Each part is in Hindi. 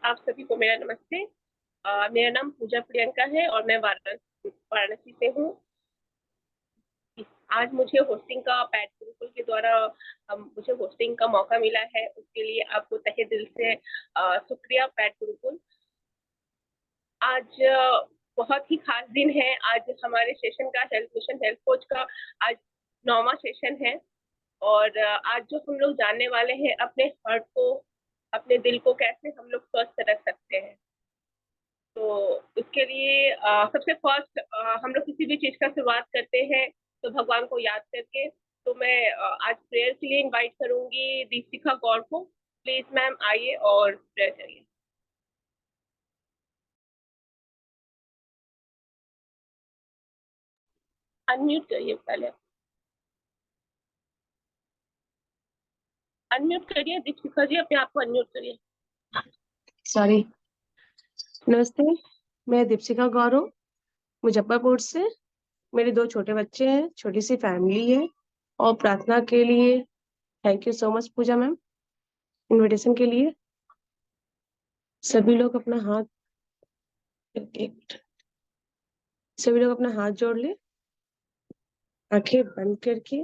आप सभी को मेरा नमस्ते। मेरा नाम पूजा प्रियंका है और मैं वाराणसी से हूँ। आज मुझे होस्टिंग का पैड गुरुकुल के द्वारा मुझे होस्टिंग का मौका मिला है, उसके लिए आपको तहे दिल से शुक्रिया पैड गुरुकुल। आज बहुत ही खास दिन है। आज हमारे सेशन का हेल्थ मिशन हेल्थ कोच का आज 9वां सेशन है और आज जो हम लोग जानने वाले हैं अपने हार्ट को, अपने दिल को कैसे हम लोग स्वस्थ रख सकते हैं। तो उसके लिए सबसे फर्स्ट हम लोग किसी भी चीज का शुरुआत करते हैं तो भगवान को याद करके। तो मैं आज प्रेयर के लिए इनवाइट करूंगी दीपिका गौर को। प्लीज मैम आइए और प्रेयर करिए। अनम्यूट करिए, पहले अनम्यूट करिए दीपिका जी, अपने आप को अनम्यूट करिए। सॉरी। नमस्ते, मैं दीपिका गौरव, मुजफ्फरपुर से। मेरे 2 छोटे बच्चे हैं, छोटी सी फैमिली है। और प्रार्थना के लिए thank you so much Puja ma'am, invitation के लिए। सभी लोग अपना हाथ सभी लोग अपना हाथ जोड़ ले, आंखें बंद करके।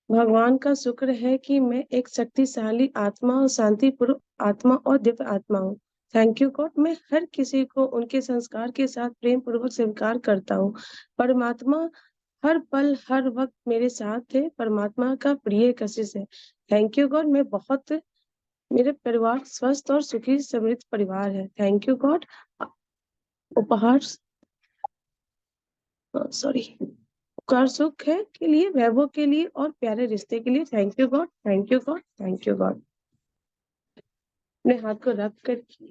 भगवान का शुक्र है कि मैं एक शक्तिशाली आत्मा और शांतिपूर्ण आत्मा और दिव्य आत्मा हूँ। Thank you God. मैं हर किसी को उनके संस्कार के साथ प्रेम पूर्वक स्वीकार करता हूँ। परमात्मा हर पल हर वक्त मेरे साथ है। परमात्मा का प्रिय कशिश है। Thank you God. मेरे परिवार स्वस्थ और सुखी समृद्ध परिवार है। Thank you God. उपहार सॉरी उपकार सुख है के लिए, वैभव के लिए और प्यारे रिश्ते के लिए। Thank you God, thank you God, thank you God. अपने हाथ को रब करके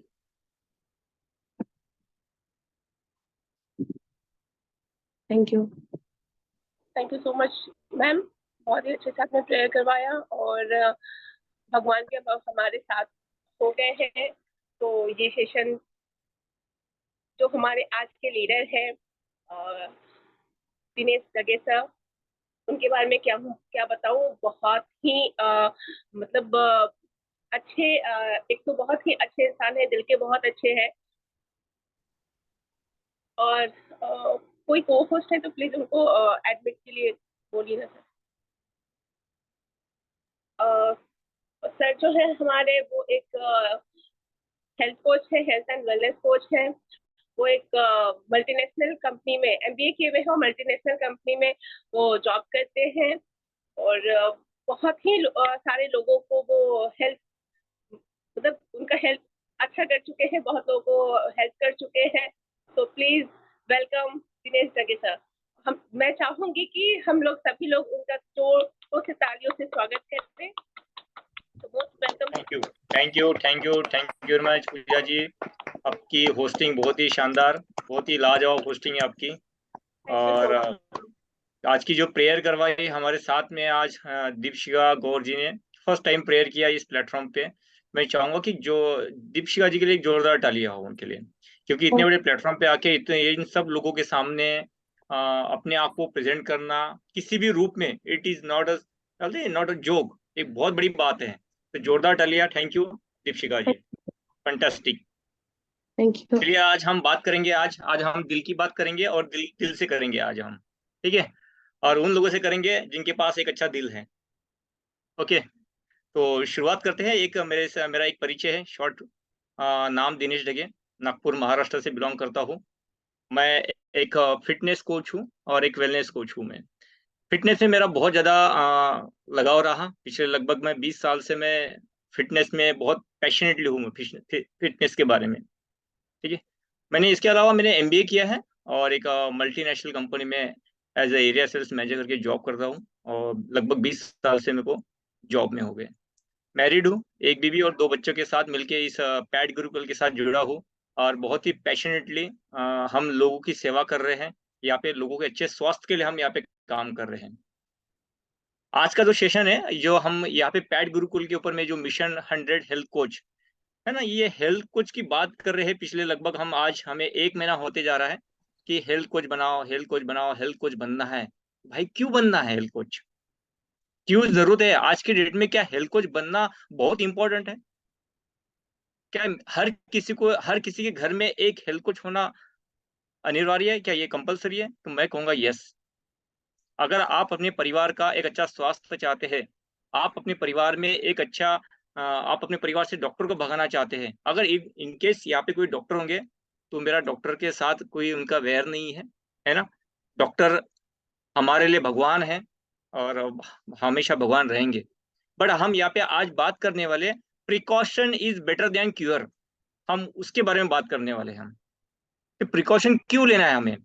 thank you. Thank you so much ma'am, बहुत ही अच्छे से आपने प्रेयर करवाया और भगवान के अब हमारे साथ हो गए हैं। तो ये सेशन जो हमारे आज के लीडर हैं दिनेश दगे सर, उनके बारे में क्या क्या बताऊं। बहुत ही मतलब अच्छे, एक तो बहुत ही अच्छे इंसान है, दिल के बहुत अच्छे हैं। और कोई को होस्ट है तो प्लीज उनको एडमिट के लिए बोलिए ना सर। सर जो है हमारे वो एक हेल्थ कोच है, हेल्थ एंड वेलनेस कोच है। वो एक मल्टीनेशनल कंपनी में एमबीए किए हुए हैं और मल्टीनेशनल कंपनी में वो जॉब करते हैं। और बहुत ही सारे लोगों को वो हेल्थ, मतलब उनका हेल्थ अच्छा कर चुके हैं, बहुत लोगों को हेल्प कर चुके हैं। तो प्लीज वेलकम दिनेश जगे सर। मैं चाहूंगी कि हम लोग सभी लोग उनका जोर से तालियों से स्वागत करते हैं। तो most welcome. Thank you, thank you, thank you, thank you very much Pooja ji. आपकी होस्टिंग बहुत ही शानदार, बहुत ही लाजवाब होस्टिंग है आपकी। और आज की जो प्रेयर करवाई हमारे साथ में आज दीपिका गौर जी ने फर्स्ट टाइम प्रेयर किया इस प्लेटफॉर्म पे। मैं चाहूंगा कि जो दीपिका जी के लिए एक जोरदार तालियां हो उनके लिए, क्योंकि इतने बड़े प्लेटफॉर्म पे आके इतने इन सब लोगों के सामने अपने आप को प्रेजेंट करना किसी भी रूप में, it is not a joke, एक बहुत बड़ी बात है। तो जोरदार तालियां। Thank you Deepika ji, fantastic. Thank you. चलिए आज हम बात करेंगे, आज आज हम दिल की बात करेंगे और दिल दिल से करेंगे आज हम, ठीक है। और उन लोगों से करेंगे जिनके पास एक अच्छा दिल है। ओके, तो शुरुआत करते हैं। एक मेरा एक परिचय है शॉर्ट। नाम दिनेश डगे, नागपुर महाराष्ट्र से बिलोंग करता हूँ। मैं एक फिटनेस कोच हूँ और एक वेलनेस कोच हूँ। मैं फिटनेस में मेरा बहुत ज़्यादा लगाव रहा। पिछले लगभग मैं 20 साल से मैं फिटनेस में बहुत पैशनेटली हूँ, मैं फिटनेस के बारे में, ठीक है। मैंने इसके अलावा मैंने एमबीए किया है और एक मल्टीनेशनल कंपनी में as a area sales manager करके जॉब करता हूँ। और लगभग 20 साल से मेरे को जॉब में हो गए। मैरिड हूँ, एक बीवी और 2 बच्चों के साथ मिलके इस पैड गुरुकुल के साथ जुड़ा हूँ। और बहुत ही पैशनेटली हम लोगों की सेवा कर रहे हैं। यहाँ पे लोगों के अच्छे स्वास्थ्य के लिए हम यहाँ पे काम कर रहे हैं। आज का जो सेशन है, जो हम यहाँ पे पैड गुरुकुल के ऊपर में जो मिशन 100 हेल्थ कोच है ना, ये हेल्थ कोच की बात कर रहे हैं। पिछले लगभग हम आज हमें 1 महीना होते जा रहा है कि हेल्थ कोच बनाओ, हेल्थ कोच बनाओ, हेल्थ कोच बनना है। भाई क्यों बनना है हेल्थ कोच, क्यों जरूरत है आज के डेट में? क्या हेल्थ कोच बनना बहुत इंपॉर्टेंट है? क्या हर किसी के घर में एक हेल्थ कोच होना अनिवार्य है? क्या ये कंपलसरी है? तो मैं कहूँगा यस। अगर आप अपने परिवार का एक अच्छा स्वास्थ्य चाहते हैं, आप अपने परिवार में एक अच्छा आप अपने परिवार से डॉक्टर को भगाना चाहते हैं, अगर इन केस यहाँ पे कोई डॉक्टर होंगे, तो मेरा डॉक्टर के साथ कोई उनका वैर नहीं है ना? डॉक्टर हमारे लिए भगवान है और हमेशा भगवान रहेंगे। बट हम यहाँ पे आज बात करने वाले precaution is better than cure, हम उसके बारे में बात करने वाले हैं हम। कि प्रिकॉशन क्यों लेना है हमें?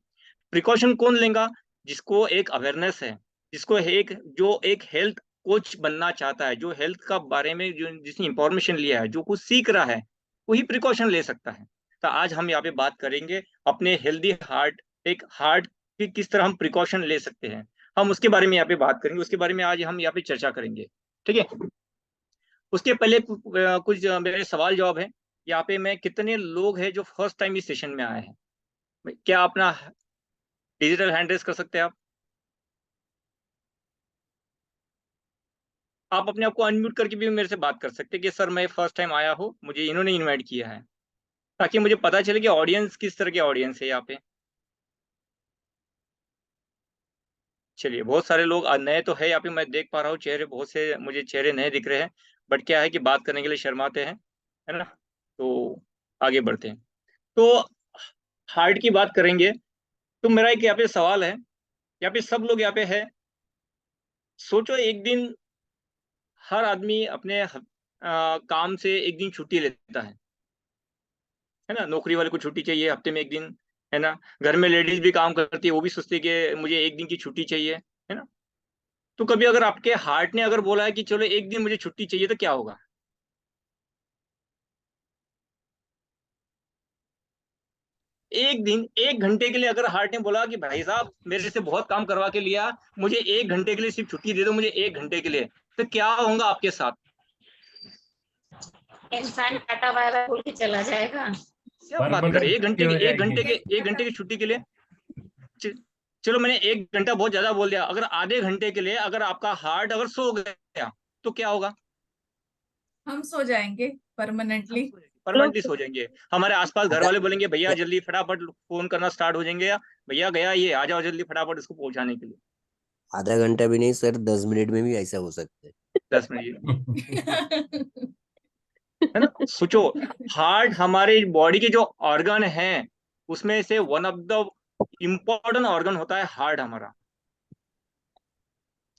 प्रिकॉशन कौन लेगा? जिसको एक अवेयरनेस है, जिसको एक हेल्थ कोच बनना चाहता है, जो हेल्थ का बारे में जो जिसने इंफॉर्मेशन लिया है, जो कुछ सीख रहा है, वही प्रिकॉशन ले सकता है। तो आज हम यहाँ पे बात करेंगे अपने हेल्दी हार्ट, एक हार्ट की किस तरह हम प्रिकॉशन ले सकते हैं, हम उसके बारे में यहाँ पे बात करेंगे, उसके बारे में आज हम यहाँ पे चर्चा करेंगे। ठीक है, उसके पहले कुछ मेरे सवाल जवाब है। यहाँ पे मैं कितने लोग हैं जो फर्स्ट टाइम इस सेशन में आए हैं? क्या अपना डिजिटल हैंड रेस कर सकते हैं आप अपने आप को अनम्यूट करके भी मेरे से बात कर सकते हैं कि सर मैं फर्स्ट टाइम आया हूँ, मुझे इन्होंने इनवाइट किया है, ताकि मुझे पता चले कि ऑडियंस किस तरह के ऑडियंस है यहाँ पे। चलिए, बहुत सारे लोग नए तो है यहाँ पे, मैं देख पा रहा हूँ चेहरे, बहुत से मुझे चेहरे नए दिख रहे हैं, बट क्या है कि बात करने के लिए शर्माते हैं, है ना? तो आगे बढ़ते हैं। तो हार्ट की बात करेंगे, तो मेरा एक यहाँ पे सवाल है, यहाँ पे सब लोग यहाँ पे है, सोचो एक दिन हर आदमी अपने काम से एक दिन छुट्टी लेता है ना? नौकरी वाले को छुट्टी चाहिए हफ्ते में एक दिन, है ना? घर में लेडीज भी काम करती है, वो भी सोचती है कि मुझे एक दिन की छुट्टी चाहिए, है ना? तो कभी अगर आपके हार्ट ने अगर बोला है कि चलो एक दिन मुझे छुट्टी चाहिए, तो क्या होगा? एक दिन, एक घंटे के लिए अगर हार्ट ने बोला कि भाई साहब मेरे से बहुत काम करवा के लिया, मुझे एक घंटे के लिए सिर्फ छुट्टी दे दो, मुझे एक घंटे के लिए, तो क्या होगा आपके साथ? इंसान टाटा बाय बाय बोल के चला जाएगा। क्या बात कर रहे हैं? एक घंटे की छुट्टी के लिए चलो मैंने एक घंटा बहुत ज्यादा बोल दिया, अगर आधे घंटे के लिए अगर आपका हार्ट अगर सो गया, तो क्या होगा? हम सो जाएंगे परमानेंटली। परमानेंटली सो जाएंगे। हमारे आसपास घर वाले बोलेंगे भैया जल्दी फटाफट फोन करना स्टार्ट हो जाएंगे, या भैया गया ये, आ जाओ जल्दी फटाफट इसको पहुंचाने के लिए। आधा घंटा भी नहीं सर, 10 मिनट में भी ऐसा हो सकता है। 10 मिनट है ना? सोचो, हार्ट हमारे बॉडी के जो ऑर्गन है उसमें से one of the important organ होता है हार्ट हमारा,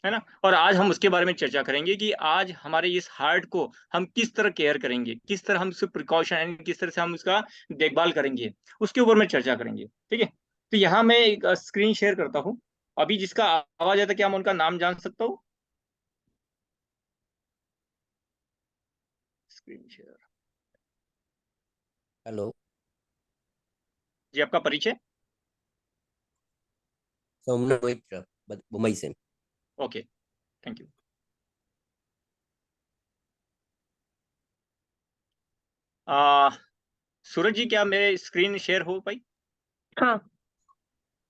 है ना? और आज हम उसके बारे में चर्चा करेंगे कि आज हमारे इस हार्ट को हम किस तरह केयर करेंगे, किस तरह हम उससे प्रिकॉशन, किस तरह से हम उसका देखभाल करेंगे, उसके ऊपर में चर्चा करेंगे। ठीक है, तो यहाँ मैं एक स्क्रीन शेयर करता हूँ। अभी जिसका आवाज आता है, क्या मैं उनका नाम जान सकता हूँ? Screen share. हेलो जी, आपका परिचय? सौम्य मित्र, मुंबई से। Okay, thank you. Suraj ji, क्या मेरे स्क्रीन शेयर हो पाई? हाँ।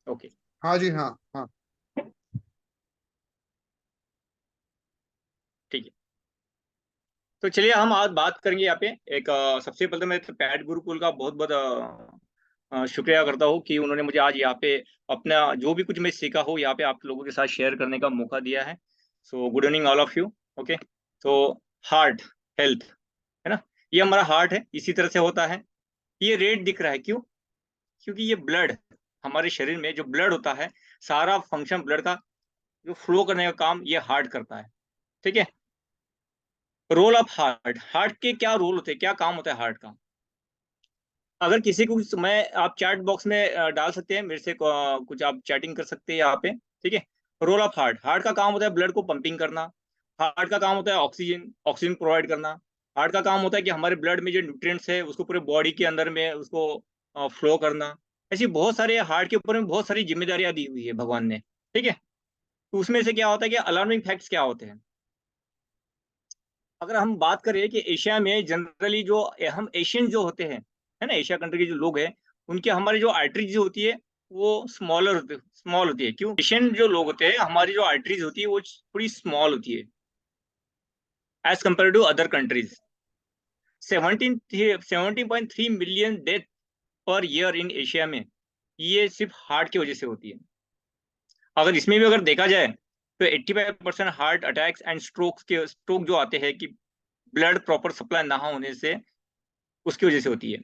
ओके, हाँ जी, हाँ हाँ। ठीक है। तो चलिए हम आज बात करेंगे यहाँ पे एक सबसे पहले तो मैं पैट गुरुकुल का बहुत बहुत शुक्रिया करता हूँ कि उन्होंने मुझे आज यहाँ पे अपना जो भी कुछ मैं सीखा हो यहाँ पे आप लोगों के साथ शेयर करने का मौका दिया है। So good evening all of you. Okay, तो हार्ट हेल्थ, है ना? ये हमारा हार्ट है, इसी तरह से होता है। ये रेड दिख रहा है, क्यों? क्योंकि ये ब्लड, हमारे शरीर में जो ब्लड होता है, सारा फंक्शन ब्लड का जो फ्लो करने का काम ये हार्ट करता है। ठीक है, रोल ऑफ हार्ट, हार्ट के क्या रोल होते हैं, क्या काम होता है हार्ट का? अगर किसी को मैं, आप चैट बॉक्स में डाल सकते हैं मेरे से, कुछ आप चैटिंग कर सकते हैं यहाँ पे। ठीक है, रोल ऑफ हार्ट, हार्ट का काम होता है ब्लड को पंपिंग करना, हार्ट का काम होता है ऑक्सीजन ऑक्सीजन प्रोवाइड करना, हार्ट का काम होता है कि हमारे ब्लड में जो न्यूट्रिएंट्स है उसको पूरे बॉडी के अंदर में उसको फ्लो करना। ऐसी बहुत सारे हार्ट के ऊपर में बहुत सारी जिम्मेदारियां दी हुई है भगवान ने। ठीक है, तो उसमें से क्या होता है कि अलार्मिंग फैक्ट्स क्या होते हैं? अगर हम बात करें कि एशिया में जनरली जो हम एशियन जो होते हैं, है ना, एशिया कंट्री के जो लोग हैं, उनके हमारी जो आर्टरीज होती है वो स्मॉल होती है। क्यों? एशियन जो लोग होते हैं, हमारी जो आर्टरीज होती है वो थोड़ी स्मॉल होती है as compare to other countries. 17.3 million death per year in Asia में, ये सिर्फ हार्ट की वजह से होती है। अगर इसमें भी अगर देखा जाए तो 85% हार्ट अटैक्स एंड स्ट्रोक जो आते हैं कि ब्लड प्रॉपर सप्लाई ना होने से, उसकी वजह से होती है।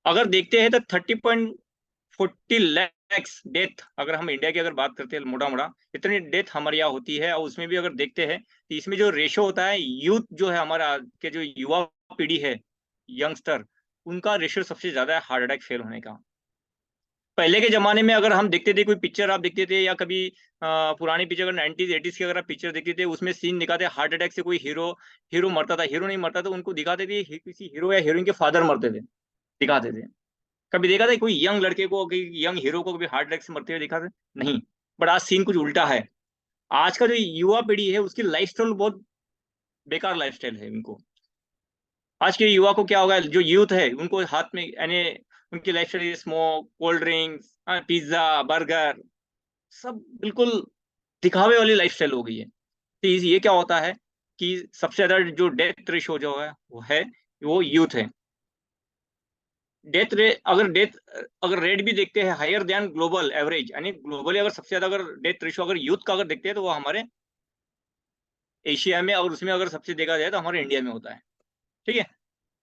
अगर देखते हैं तो 30.40 लैक्स डेथ, अगर हम इंडिया की अगर बात करते हैं मोटा मोटा, इतनी डेथ हमारे यहाँ होती है। और उसमें भी अगर देखते हैं तो इसमें जो रेशो होता है, यूथ जो है हमारा के जो युवा पीढ़ी है, यंगस्टर, उनका रेशो सबसे ज्यादा है हार्ट अटैक फेल होने का। पहले के जमाने में अगर हम देखते थे, कोई पिक्चर आप देखते थे या कभी पुरानी पिक्चर अगर 90s 80s की अगर आप पिक्चर देखते थे, उसमें सीन दिखाते हार्ट अटैक से कोई हीरो मरता था, हीरो नहीं मरता था, उनको दिखाते थे किसी हीरो या हीरोइन के फादर मरते थे, दिखाते थे। कभी देखा था कोई यंग लड़के को, यंग हीरो को कभी हार्ट अटैक से मरते हुए देखा था? नहीं। बट आज सीन कुछ उल्टा है। आज का जो युवा पीढ़ी है उसकी लाइफस्टाइल बहुत बेकार लाइफस्टाइल है। उनको आज के युवा को क्या होगा, जो यूथ है उनको हाथ में यानी उनकी lifestyle smoke, cold drinks, pizza, burger, सब बिल्कुल दिखावे वाली लाइफस्टाइल हो गई है। तो ये क्या होता है कि सबसे ज्यादा जो डेथ रेशो जो है वो यूथ है। डेथ रेट भी देखते हैं हायर देन ग्लोबल एवरेज, यानी ग्लोबली अगर सबसे ज्यादा अगर डेथ रेशो अगर यूथ का अगर देखते हैं तो वो हमारे एशिया में, और उसमें अगर सबसे देखा जाए तो हमारे इंडिया में होता है। ठीक है।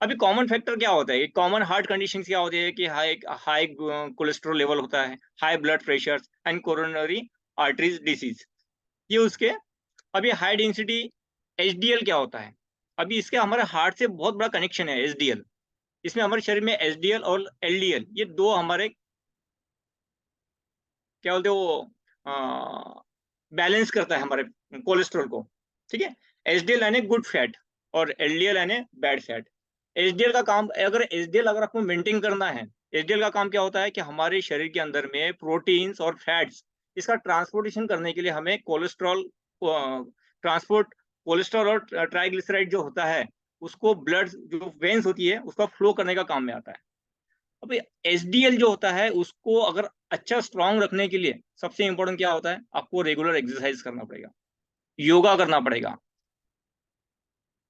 अभी कॉमन फैक्टर क्या होता है, कॉमन हार्ट कंडीशन क्या होती है कि हाई कोलेस्ट्रॉल लेवल होता है, high blood pressure and coronary arteries disease, ये उसके। अभी हाई डेंसिटी एचडीएल क्या होता है, अभी इसके हमारे हार्ट से बहुत बड़ा कनेक्शन है एचडीएल। इसमें हमारे शरीर में एचडीएल और एलडीएल, ये दो हमारे क्या बोलते हैं वो बैलेंस करता है हमारे कोलेस्ट्रॉल को। ठीक है। एचडीएल यानी गुड फैट और एलडीएल यानी बैड फैट। एचडीएल का काम, अगर आपको मेंटेन करना है, एचडीएल का काम क्या होता है कि हमारे शरीर के अंदर में प्रोटीन्स और फैट्स, इसका ट्रांसपोर्टेशन करने के लिए हमें कोलेस्ट्रॉल और ट्राइग्लिसराइड जो होता है उसको ब्लड जो वेन्स होती है उसका फ्लो करने का काम में आता है। अब एचडीएल जो होता है उसको अगर अच्छा स्ट्रांग रखने के लिए सबसे इंपॉर्टेंट क्या होता है, आपको रेगुलर एक्सरसाइज करना पड़ेगा, योगा करना पड़ेगा।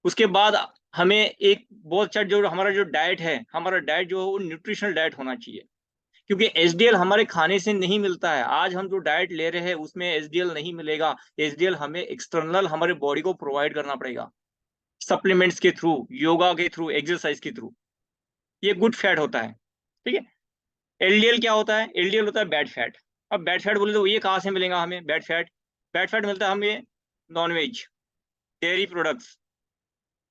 उसके बाद हमें एक बहुत अच्छा जो हमारा जो डाइट है, हमारा डाइट जो है वो न्यूट्रिशनल डाइट होना चाहिए, क्योंकि एचडीएल हमारे खाने से नहीं मिलता है। आज हम जो डाइट ले रहे हैं उसमें एचडीएल नहीं मिलेगा। एचडीएल हमें एक्सटर्नल हमारे बॉडी को प्रोवाइड करना पड़ेगा, सप्लीमेंट्स के थ्रू, योगा के थ्रू, एक्सरसाइज के थ्रू। ये गुड फैट होता है। ठीक है। एलडीएल क्या होता है, एलडीएल होता है बैड फैट। अब बैड फैट बोले तो ये कहाँ से मिलेगा हमें बैड फैट मिलता है हमें नॉनवेज, डेयरी प्रोडक्ट्स।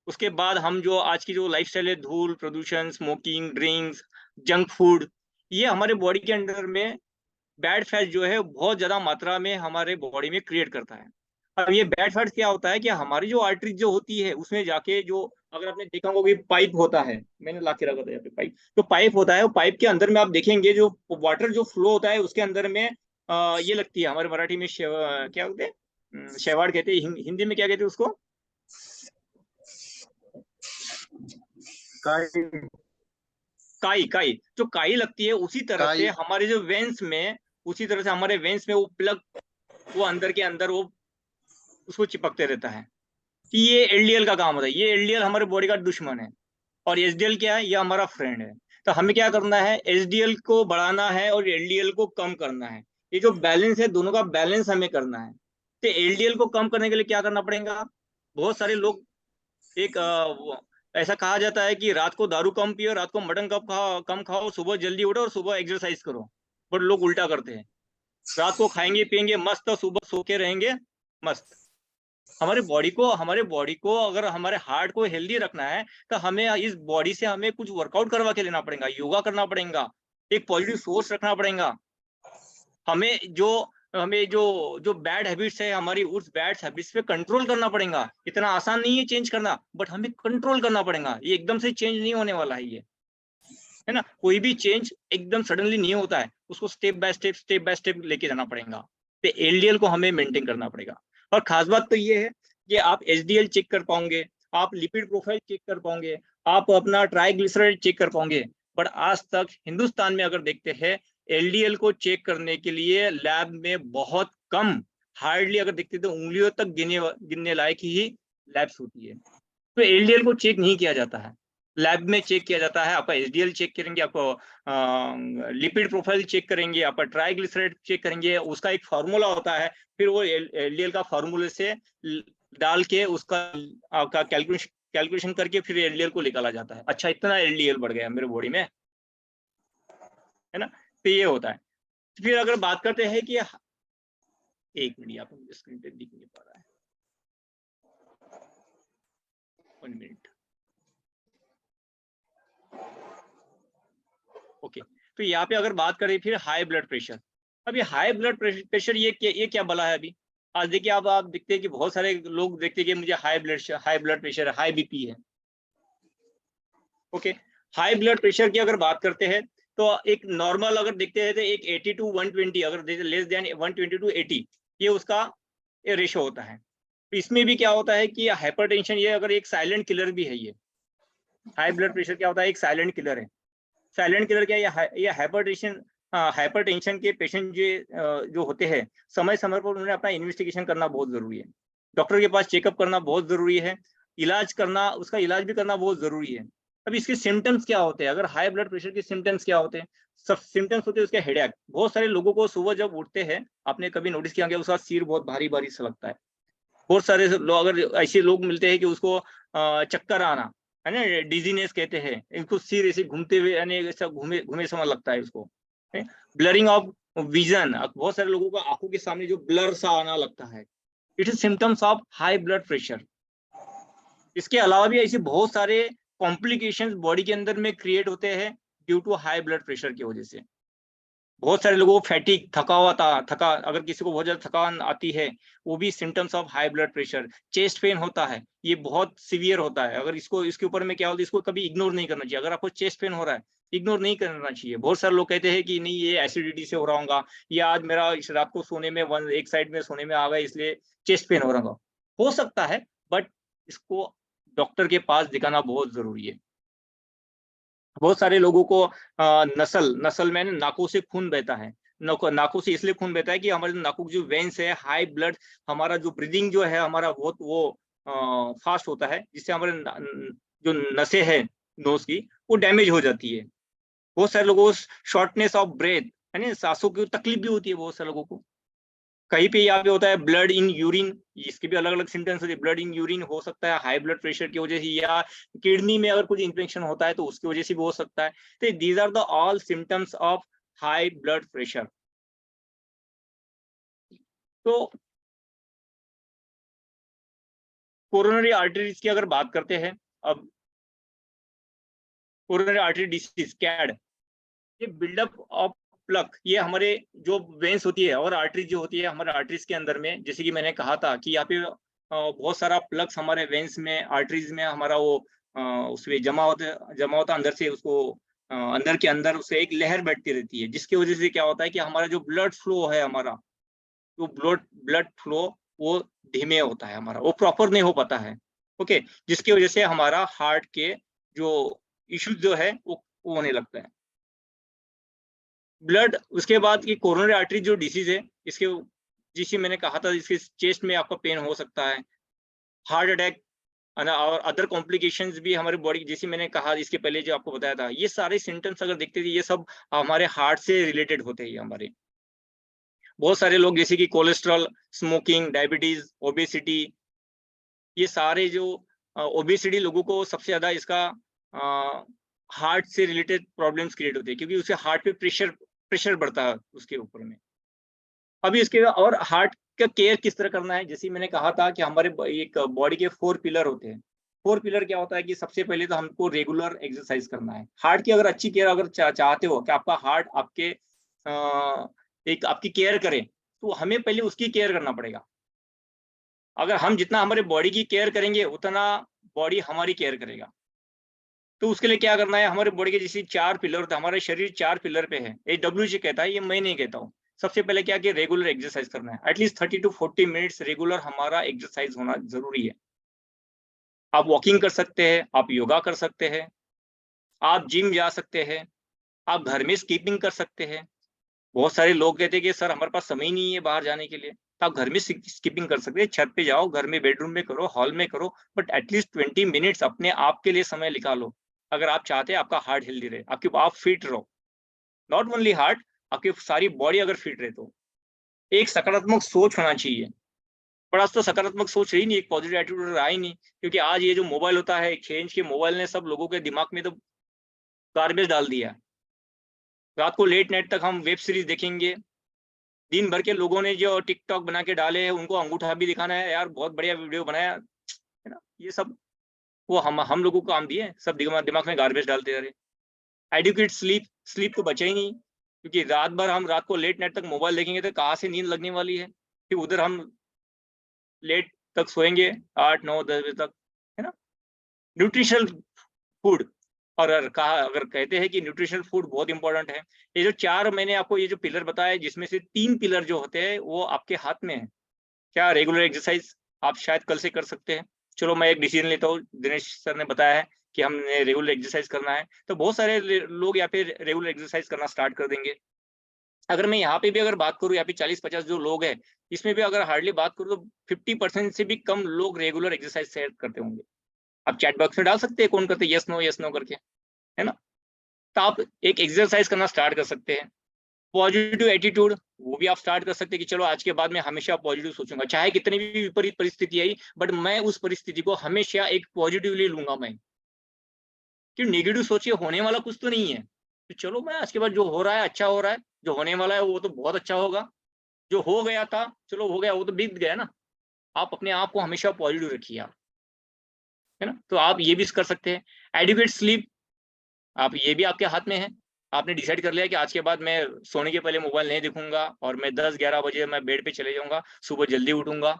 उसके बाद हम जो आज की जो लाइफस्टाइल है, धूल प्रदूषण, स्मोकिंग, ड्रिंक्स, जंक फूड, ये हमारे बॉडी के अंदर में बैड फैट जो है बहुत ज्यादा मात्रा में हमारे बॉडी में क्रिएट करता है। अब ये बैड फैट क्या होता है कि हमारी जो आर्टरीज जो होती है उसमें जाके जो, अगर आपने देखा होगा कि पाइप होता है, मैंने ला के रखा था यहाँ पे पाइप, जो पाइप होता है वो पाइप के अंदर में आप देखेंगे जो वाटर जो फ्लो होता है उसके अंदर में ये लगती है, हमारे मराठी में क्या बोलते हैं, शेवाड़ कहते हैं, हिंदी में क्या कहते हैं उसको, काई जो काई लगती है। उसी तरह से हमारे जो वेन्स में, उसी तरह से हमारे वेन्स में वो प्लग, वो अंदर के अंदर वो उसको चिपकते रहता है। कि ये एलडीएल का काम होता है। ये एलडीएल हमारे बॉडी का दुश्मन है और एचडीएल क्या है, ये हमारा फ्रेंड है। तो हमें क्या करना है, एचडीएल को बढ़ाना है और एलडीएल को कम करना है। ये जो बैलेंस है, दोनों का बैलेंस हमें करना है। तो एलडीएल को कम करने के लिए क्या करना पड़ेगा, बहुत सारे लोग ऐसा कहा जाता है कि रात को दारू कम पियो, रात को मटन कम खाओ, सुबह जल्दी उठो और सुबह एक्सरसाइज करो। बट लोग उल्टा करते हैं, रात को खाएंगे पिएंगे मस्त, सुबह सो के रहेंगे मस्त। हमारे बॉडी को अगर हमारे हार्ट को हेल्दी रखना है तो हमें इस बॉडी से हमें कुछ वर्कआउट करवा के लेना पड़ेगा, योगा करना पड़ेगा, एक पॉजिटिव सोच रखना पड़ेगा। हमें जो बैड हैबिट्स है हमारी, उस बैड हैबिट्स पे कंट्रोल करना पड़ेगा। इतना आसान नहीं है चेंज करना, बट हमें कंट्रोल करना पड़ेगा। ये एकदम से चेंज नहीं होने वाला है, ये है ना। कोई भी चेंज एकदम सडनली नहीं होता है, उसको स्टेप बाय स्टेप लेके जाना पड़ेगा। तो एलडीएल को हमें मेंटेन करना पड़ेगा। और खास बात तो ये है कि आप एचडीएल चेक कर पाओगे, आप लिपिड प्रोफाइल चेक कर पाओगे, आप अपना ट्राइग्लिसराइड चेक कर पाओगे। बट आज तक हिंदुस्तान में अगर देखते हैं, एलडीएल को चेक करने के लिए लैब में बहुत कम, हार्डली अगर देखते तो उंगलियों तक गिनने लायक ही लैब्स होती है। तो एलडीएल को चेक नहीं किया जाता है, लैब में चेक किया जाता है। आपका एचडीएल चेक करेंगे, आपको लिपिड प्रोफाइल चेक करेंगे, आपका ट्राइग्लिसराइड चेक करेंगे, उसका एक फार्मूला होता है, फिर वो एलडीएल का फार्मूले से डाल के उसका आपका कैलकुलेशन करके फिर एलडीएल को निकाला जाता है। अच्छा, इतना एलडीएल बढ़ गया मेरे बॉडी में, है ना। तो ये होता है। फिर अगर बात करते हैं कि एक मिनट, यहाँ पे स्क्रीन पे दिख नहीं पा रहा है, 1 मिनट। ओके, तो यहाँ पे अगर बात करें फिर हाई ब्लड प्रेशर। अभी हाई ब्लड प्रेशर ये क्या बला है अभी। आज देखिए आप देखते हैं कि बहुत सारे लोग देखते हैं कि मुझे हाई ब्लड प्रेशर है, हाई बीपी है। ओके, हाई ब्लड प्रेशर की अगर बात करते हैं तो एक नॉर्मल अगर देखते हैं तो एक 80 to 120, अगर लेस देन 120 to 80 ये उसका रेशो होता है। तो इसमें भी क्या होता है कि हाइपरटेंशन ये अगर एक साइलेंट किलर भी है। ये हाई ब्लड प्रेशर क्या होता है, एक साइलेंट किलर है। साइलेंट किलर क्या है, ये हाइपरटेंशन के पेशेंट जो होते हैं, समय समय पर उन्हें अपना इन्वेस्टिगेशन करना बहुत जरूरी है, डॉक्टर के पास चेकअप करना बहुत जरूरी है, उसका इलाज भी करना बहुत जरूरी है। अब इसके सिम्टम्स क्या होते हैं, अगर हाई ब्लड प्रेशर के सिम्टम्स क्या होते हैं, सब सिम्टम्स होते हैं उसके हेडेक। बहुत सारे लोगों को सुबह जब उठते हैं, आपने कभी नोटिस किया कि उसका सिर बहुत भारी भारी सा लगता है। बहुत सारे लोग, अगर ऐसे लोग मिलते हैं कि उसको चक्कर आना, है ना, डिजीनेस कहते हैं, इनको सिर ऐसे घूमते हुए यानी ऐसा घूमे समय लगता है उसको। ब्लरिंग ऑफ विजन, बहुत सारे लोगों को आंखों के सामने जो ब्लर सा आना लगता है, it is symptoms of high blood pressure. इसके अलावा भी ऐसे बहुत सारे कॉम्प्लिकेशंस बॉडी के अंदर में क्रिएट होते हैं due to high blood pressure की वजह से। बहुत सारे लोगों को फैटिक, अगर किसी को बहुत ज्यादा थकान आती है, वो भी symptoms of high blood pressure. Chest pain होता है, ये बहुत सीवियर होता है। अगर इसके ऊपर में क्या होता है, इसको कभी इग्नोर नहीं करना चाहिए। अगर आपको चेस्ट पेन हो रहा है, इग्नोर नहीं करना चाहिए। बहुत सारे लोग कहते हैं कि नहीं ये एसिडिटी से हो रहा होगा, या आज मेरा इस रात को सोने में एक साइड में सोने में आ गया इसलिए चेस्ट पेन हो रहा होगा, हो सकता है, बट इसको डॉक्टर के पास दिखाना बहुत जरूरी है। बहुत सारे लोगों को नसल में नाकों से खून बहता है। नाकों से इसलिए खून बहता है कि हमारे नाकों की जो वेन्स है, हाई ब्लड, हमारा जो ब्रीदिंग जो है हमारा बहुत वो फास्ट होता है, जिससे हमारे जो नसें हैं नोज की वो डैमेज हो जाती है। बहुत सारे लोगों को शॉर्टनेस ऑफ ब्रेथ, है ना, सांसों की तकलीफ भी होती है बहुत सारे लोगों को। कहीं पे यहाँ पे होता है ब्लड इन यूरिन, इसके भी अलग अलग सिम्टम्स होते हैं। ब्लड इन यूरिन हो सकता है हाई ब्लड प्रेशर की वजह से, या किडनी में अगर कुछ इन्फेक्शन होता है तो उसकी वजह से भी हो सकता है। तो these are the all symptoms of high blood pressure. तो कोरोनरी आर्टरीज की अगर बात करते हैं, अब कोरोनरी आर्टरी डिसीज कैड, ये बिल्डअप ऑफ प्लक, ये हमारे जो वेन्स होती है और आर्टरीज जो होती है हमारे आर्टरीज के अंदर में, जैसे कि मैंने कहा था कि यहाँ पे बहुत सारा प्लक्स हमारे वेन्स में, आर्टरीज में हमारा वो उसमें जमा होता अंदर से, उसको अंदर के अंदर उससे एक लहर बैठती रहती है, जिसकी वजह से क्या होता है कि हमारा जो ब्लड फ्लो है, हमारा जो ब्लड फ्लो वो धीमे होता है, हमारा वो प्रॉपर नहीं हो पाता है। ओके, जिसकी वजह से हमारा हार्ट के जो इश्यूज जो है वो होने लगता है। ब्लड, उसके बाद की कोरोनरी आर्टरी जो डिसीज है, इसके जिसे मैंने कहा था, इसके चेस्ट में आपका पेन हो सकता है, हार्ट अटैक और अदर कॉम्प्लिकेशंस भी हमारी बॉडी, जैसे मैंने कहा इसके पहले जो आपको बताया था, ये सारे सिम्टम्स अगर देखते थे, ये सब हमारे हार्ट से रिलेटेड होते हैं हमारे। बहुत सारे लोग जैसे कि कोलेस्ट्रॉल, स्मोकिंग, डायबिटीज, ओबेसिटी, ये सारे जो ओबेसिटी लोगों को सबसे ज्यादा इसका हार्ट से रिलेटेड प्रॉब्लम्स क्रिएट होते हैं, क्योंकि उससे हार्ट पे प्रेशर बढ़ता है उसके ऊपर में। अभी इसके और हार्ट का केयर किस तरह करना है, जैसे मैंने कहा था कि हमारे एक बॉडी के 4 पिलर होते हैं। 4 पिलर क्या होता है कि सबसे पहले तो हमको रेगुलर एक्सरसाइज करना है। हार्ट की अगर अच्छी केयर अगर चाहते हो कि आपका हार्ट आपकी केयर करे, तो हमें पहले उसकी केयर करना पड़ेगा। अगर हम जितना हमारे बॉडी की केयर करेंगे, उतना बॉडी हमारी केयर करेगा। तो उसके लिए क्या करना है, हमारे बॉडी के जैसे 4 पिलर होते हैं, हमारा शरीर 4 पिलर पे है, ये डब्ल्यूजी कहता है, ये मैं नहीं कहता हूँ। सबसे पहले क्या कि रेगुलर एक्सरसाइज करना है, एटलीस्ट 30 to 40 मिनट्स रेगुलर हमारा एक्सरसाइज होना जरूरी है। आप वॉकिंग कर सकते हैं, आप योगा कर सकते हैं, आप जिम जा सकते हैं, आप घर में स्कीपिंग कर सकते हैं। बहुत सारे लोग कहते हैं कि सर हमारे पास समय ही नहीं है बाहर जाने के लिए, तो आप घर में स्किपिंग कर सकते हैं, छत पे जाओ, घर में बेडरूम में करो, हॉल में करो, बट एटलीस्ट 20 मिनट्स अपने आप के लिए समय निकालो। अगर आप चाहते हैं आपका हार्ट हेल्दी रहे, आप फिट रहो, नॉट ओनली हार्ट, आपकी सारी बॉडी अगर फिट रहे तो एक सकारात्मक सोच होना चाहिए। पर आज तो सकारात्मक सोच रही नहीं, एक पॉजिटिव एटीट्यूड रहा ही नहीं, क्योंकि आज ये जो मोबाइल होता है, एक्सचेंज के मोबाइल ने सब लोगों के दिमाग में तो गार्बेज डाल दिया। रात को लेट नाइट तक हम वेब सीरीज देखेंगे, दिन भर के लोगों ने जो टिकटॉक बना के डाले हैं उनको अंगूठा भी दिखाना है, यार बहुत बढ़िया वीडियो बनाया है ना, ये सब वो हम लोगों को काम दिए, सब दिमाग में गार्बेज डालते जा रहे। एडुकेट स्लीप तो बचा ही नहीं, क्योंकि रात को लेट नाइट तक मोबाइल देखेंगे तो कहाँ से नींद लगने वाली है, फिर उधर हम लेट तक सोएंगे 8 9 10 बजे तक, है ना। न्यूट्रिशनल फूड, और अगर कहते हैं कि न्यूट्रिशनल फूड बहुत इंपॉर्टेंट है, ये जो 4 मैंने आपको ये जो पिलर बताए, जिसमें से 3 पिलर जो होते हैं वो आपके हाथ में है। क्या रेगुलर एक्सरसाइज आप शायद कल से कर सकते हैं। चलो मैं एक डिसीजन लेता हूँ, दिनेश सर ने बताया है कि हमने रेगुलर एक्सरसाइज करना है, तो बहुत सारे लोग यहाँ पे रेगुलर एक्सरसाइज करना स्टार्ट कर देंगे। अगर मैं यहाँ पे भी अगर बात करूँ, यहाँ पे 40-50 जो लोग हैं, इसमें भी अगर हार्डली बात करूँ तो 50% से भी कम लोग रेगुलर एक्सरसाइज शेयर करते होंगे। आप चैट बॉक्स में डाल सकते हैं कौन करते, यस नो करके, है ना। तो आप एक एक्सरसाइज करना स्टार्ट कर सकते हैं। पॉजिटिव एटीट्यूड, वो भी आप स्टार्ट कर सकते हैं कि चलो आज के बाद मैं हमेशा पॉजिटिव सोचूंगा, चाहे कितनी भी विपरीत परिस्थिति आई, बट मैं उस परिस्थिति को हमेशा एक पॉजिटिवली लूंगा मैं, कि नेगेटिव सोचिए होने वाला कुछ तो नहीं है, तो चलो मैं आज के बाद जो हो रहा है अच्छा हो रहा है, जो होने वाला है वो तो बहुत अच्छा होगा, जो हो गया था चलो हो गया, वो तो बीत गया ना। आप अपने आप को हमेशा पॉजिटिव रखिए आप, है ना। तो आप ये भी कर सकते हैं। एडिक्वेट स्लीप, आप ये भी आपके हाथ में है। आपने डिसाइड कर लिया कि आज के बाद मैं सोने के पहले मोबाइल नहीं देखूंगा और मैं 10-11 बजे मैं बेड पे चले जाऊंगा, सुबह जल्दी उठूंगा।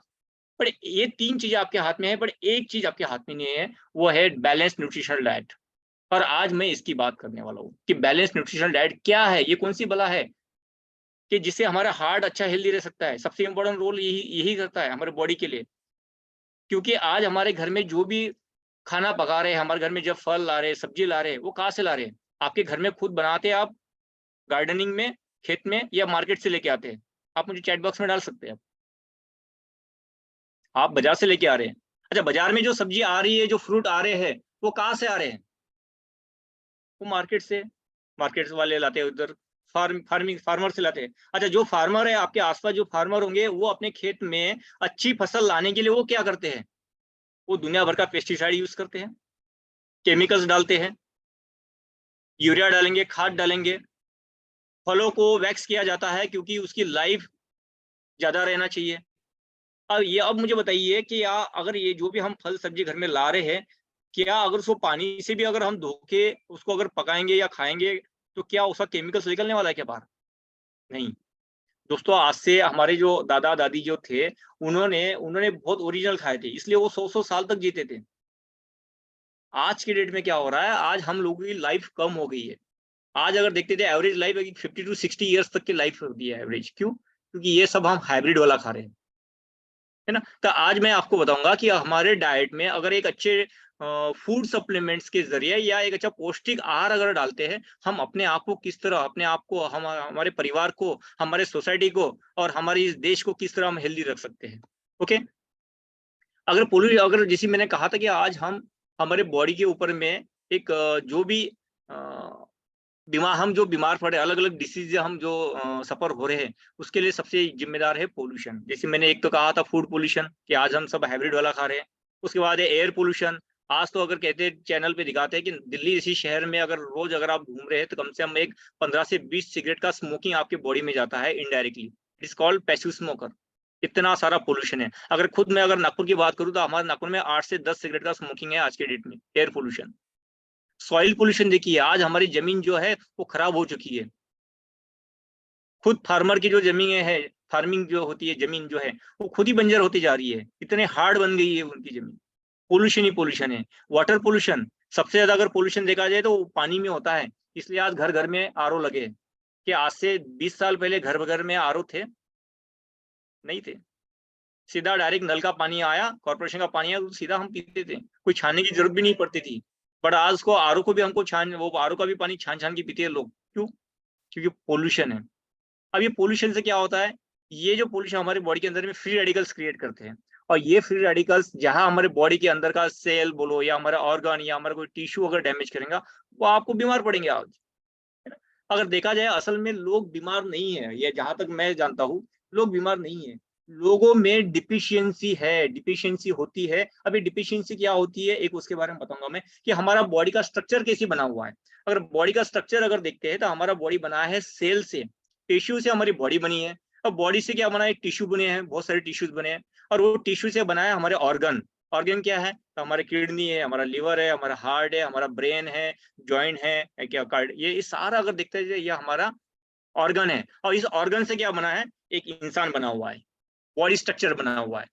पर ये 3 चीजें आपके हाथ में है, पर एक चीज आपके हाथ में नहीं है, वो है बैलेंस न्यूट्रिशनल डाइट। और आज मैं इसकी बात करने वाला हूँ कि बैलेंस न्यूट्रिशनल डाइट क्या है, ये कौन सी बला है कि जिससे हमारा हार्ट अच्छा हेल्दी रह सकता है। सबसे इंपॉर्टेंट रोल यही करता है हमारे बॉडी के लिए, क्योंकि आज हमारे घर में जो भी खाना पका रहे हैं, हमारे घर में जब फल ला रहे हैं, सब्जी ला रहे हैं, वो कहाँ से ला रहे हैं? आपके घर में खुद बनाते हैं आप, गार्डनिंग में, खेत में, या मार्केट से लेके आते हैं? आप मुझे चैट बॉक्स में डाल सकते हैं। आप बाजार से लेके आ रहे हैं। अच्छा, बाजार में जो सब्जी आ रही है, जो फ्रूट आ रहे हैं, वो कहाँ से आ रहे हैं? वो मार्केट वाले लाते हैं, उधर फार्मर से लाते हैं। अच्छा, जो फार्मर है, आपके आसपास जो फार्मर होंगे, वो अपने खेत में अच्छी फसल लाने के लिए वो क्या करते हैं? वो दुनिया भर का पेस्टिसाइड यूज करते हैं, केमिकल्स डालते हैं, यूरिया डालेंगे, खाद डालेंगे, फलों को वैक्स किया जाता है क्योंकि उसकी लाइफ ज्यादा रहना चाहिए। अब मुझे बताइए कि अगर ये जो भी हम फल सब्जी घर में ला रहे हैं, क्या अगर उसको पानी से भी अगर हम धो के उसको अगर पकाएंगे या खाएंगे, तो क्या उसका केमिकल्स निकलने वाला है क्या बाहर? नहीं दोस्तों, आज से हमारे जो दादा दादी जो थे, उन्होंने बहुत ओरिजिनल खाए थे, इसलिए वो 100-100 साल तक जीते थे। आज के डेट में क्या हो रहा है, आज हम लोगों की लाइफ कम हो गई है। आज अगर देखते थे एवरेज लाइफ 50 to 60 ईयर्स तक की लाइफ होती है एवरेज। क्यों? क्योंकि ये सब हम हाइब्रिड वाला खा रहे हैं, है ना। तो आज मैं आपको बताऊंगा कि हमारे डाइट में अगर एक अच्छे फूड सप्लीमेंट्स के जरिए या एक अच्छा पौष्टिक आहार अगर डालते हैं, हम अपने आप को किस तरह, अपने आप को, हमारे परिवार को, हमारे सोसाइटी को और हमारे इस देश को किस तरह हम हेल्दी रख सकते हैं। ओके, अगर जैसे मैंने कहा था कि आज हम हमारे बॉडी के ऊपर में एक जो भी हम जो बीमार पड़े, अलग अलग डिसीज हम जो सफर हो रहे हैं, उसके लिए सबसे जिम्मेदार है पोल्यूशन। जैसे मैंने एक तो कहा था फूड पोल्यूशन, कि आज हम सब हाइब्रिड वाला खा रहे हैं। उसके बाद है एयर पोल्यूशन। आज तो अगर कहते हैं, चैनल पे दिखाते हैं कि दिल्ली जैसी शहर में अगर रोज अगर आप घूम रहे हैं, तो कम से कम एक 15 से 20 सिगरेट का स्मोकिंग आपके बॉडी में जाता है indirectly. It's called passive smoker. इतना सारा पोल्यूशन है। अगर खुद मैं अगर नागपुर की बात करूँ, तो हमारे नागपुर में 8 से 10 सिगरेट का स्मोकिंग है आज के डेट में। एयर पोल्यूशन, सॉइल पोल्यूशन देखिए, आज हमारी जमीन जो है वो खराब हो चुकी है। खुद फार्मर की जो जमीन है, फार्मिंग जो होती है, जमीन जो है वो खुद ही बंजर होती जा रही है, इतने हार्ड बन गई है उनकी जमीन। पोल्यूशन ही पोल्यूशन है। वाटर पोल्यूशन, सबसे ज्यादा अगर पोल्यूशन देखा जाए तो पानी में होता है। इसलिए आज घर घर में आरओ लगे, कि आज से 20 साल पहले घर घर में आरओ थे? नहीं थे। सीधा डायरेक्ट नल का पानी आया, कॉर्पोरेशन का पानी आया, तो सीधा हम पीते थे, कोई छानने की जरूरत भी नहीं पड़ती थी। बट आज को आरओ को भी हमको वो आरओ का भी पानी छान छान के पीते हैं लोग। क्यों? क्योंकि पोल्यूशन है। अब ये पोल्यूशन से क्या होता है, ये जो पोल्यूशन हमारे बॉडी के अंदर में फ्री रेडिकल्स क्रिएट करते हैं, और ये फ्री रेडिकल्स जहां हमारे बॉडी के अंदर का सेल बोलो या हमारा ऑर्गन या हमारा कोई टिश्यू अगर डैमेज करेगा, वो आपको बीमार पड़ेंगे आज, है ना। अगर देखा जाए असल में लोग बीमार नहीं है, ये जहां तक मैं जानता हूँ लोग बीमार नहीं है, लोगों में डिफिशियंसी है, डिफिशियंसी होती है। अभी डिफिशियंसी क्या होती है एक उसके बारे में बताऊंगा मैं, कि हमारा बॉडी का स्ट्रक्चर कैसे बना हुआ है। अगर बॉडी का स्ट्रक्चर अगर देखते हैं तो हमारा बॉडी बना है सेल से, टिश्यू से हमारी बॉडी बनी है, और बॉडी से क्या बना है, टिश्यू बने हैं, बहुत सारे टिश्यूज बने हैं, और वो टिश्यू से बना है हमारे ऑर्गन। ऑर्गन क्या है, तो हमारे किडनी है, हमारा लिवर है, हमारा हार्ट है, हमारा ब्रेन है, जॉइंट है क्या कार्ड, ये सारा अगर देखते हैं ये हमारा ऑर्गन है, और इस ऑर्गन से क्या बना है, एक इंसान बना हुआ है, बॉडी स्ट्रक्चर बना हुआ है।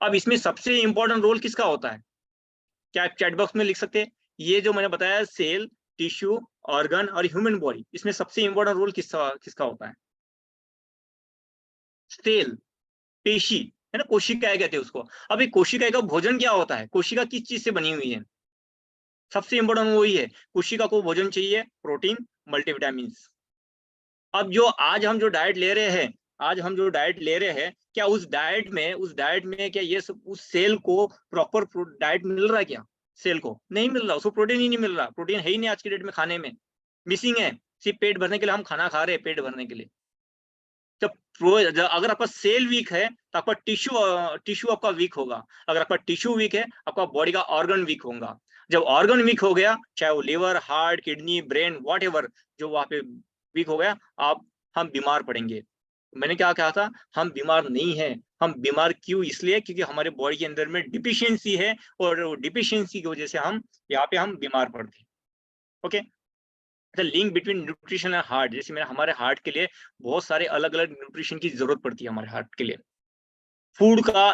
अब इसमें सबसे इंपॉर्टेंट रोल किसका होता है, क्या आप चैट बॉक्स में लिख सकते हैं, ये जो मैंने बताया सेल, टिश्यू, ऑर्गन और ह्यूमन बॉडी, इसमें सबसे इंपॉर्टेंट रोल किसका किसका होता है, सेल, पेशी, है ना, कोशिकाएं कहते हैं उसको। अब एक कोशिका का भोजन क्या होता है, कोशिका किस चीज से बनी हुई है, सबसे इंपॉर्टेंट वही है, कोशिका को भोजन चाहिए प्रोटीन, मल्टीविटामिन। अब जो आज हम जो डाइट ले रहे हैं, आज हम जो डाइट ले रहे हैं, क्या उस डाइट में क्या ये सब उस सेल को प्रॉपर डाइट मिल रहा है, क्या सेल को नहीं मिल रहा, उसको प्रोटीन ही नहीं मिल रहा, प्रोटीन है ही नहीं आज की डेट में, खाने में मिसिंग है। सिर्फ पेट भरने के लिए हम खाना खा रहे हैं, पेट भरने के लिए। जब अगर आपका सेल वीक है तो आपका टिश्यू आपका वीक होगा, अगर आपका टिश्यू वीक है आपका बॉडी का ऑर्गन वीक होगा। जब ऑर्गन वीक हो गया, चाहे वो liver, heart, kidney, brain, whatever जो वहां पे वीक हो गया, हम बीमार पड़ेंगे। मैंने क्या कहा था, हम बीमार नहीं है, हम बीमार क्यों, इसलिए क्योंकि हमारे बॉडी के अंदर में डिफिशियंसी है, और डिफिशियंसी की वजह से हम यहाँ पे बीमार पड़ते हैं। Okay, link between nutrition and heart, जैसे मेरा हमारे हार्ट के लिए बहुत सारे अलग अलग न्यूट्रिशन की जरूरत पड़ती है हमारे हार्ट के लिए। फूड का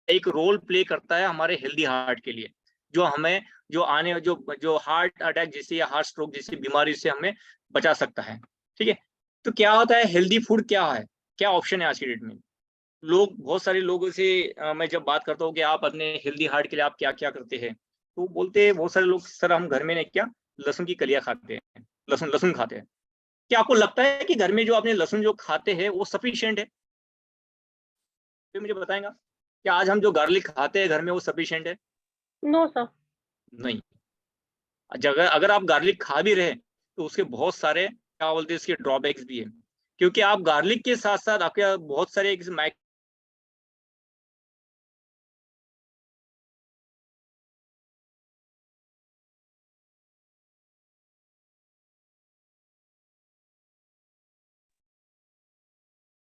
एक रोल प्ले करता है हमारे हेल्दी हार्ट के लिए, जो हमें जो हार्ट अटैक जैसे या हार्ट स्ट्रोक जैसी बीमारी से हमें बचा सकता है। ठीक है, तो क्या होता है हेल्दी फूड, क्या है, क्या ऑप्शन है आज की डेट में। बहुत सारे लोगों से मैं जब बात करता हूँ कि आप अपने हेल्दी हार्ट के लिए आप क्या क्या करते हैं, तो बोलते हैं बहुत सारे लोग, सर हम घर में क्या लहसुन की कलियां खाते हैं, लहसुन खाते हैं। क्या आपको लगता है कि घर में जो आपने लहसुन जो खाते हैं वो सफिशिएंट है, फिर मुझे बताएगा, क्या आज हम जो गार्लिक खाते हैं घर में वो सफिशिएंट है? No sir. नहीं। अगर आप गार्लिक खा भी रहे तो उसके बहुत सारे क्या बोलते हैं इसके ड्रॉबैक्स भी है, क्योंकि आप गार्लिक के साथ साथ आपके बहुत सारे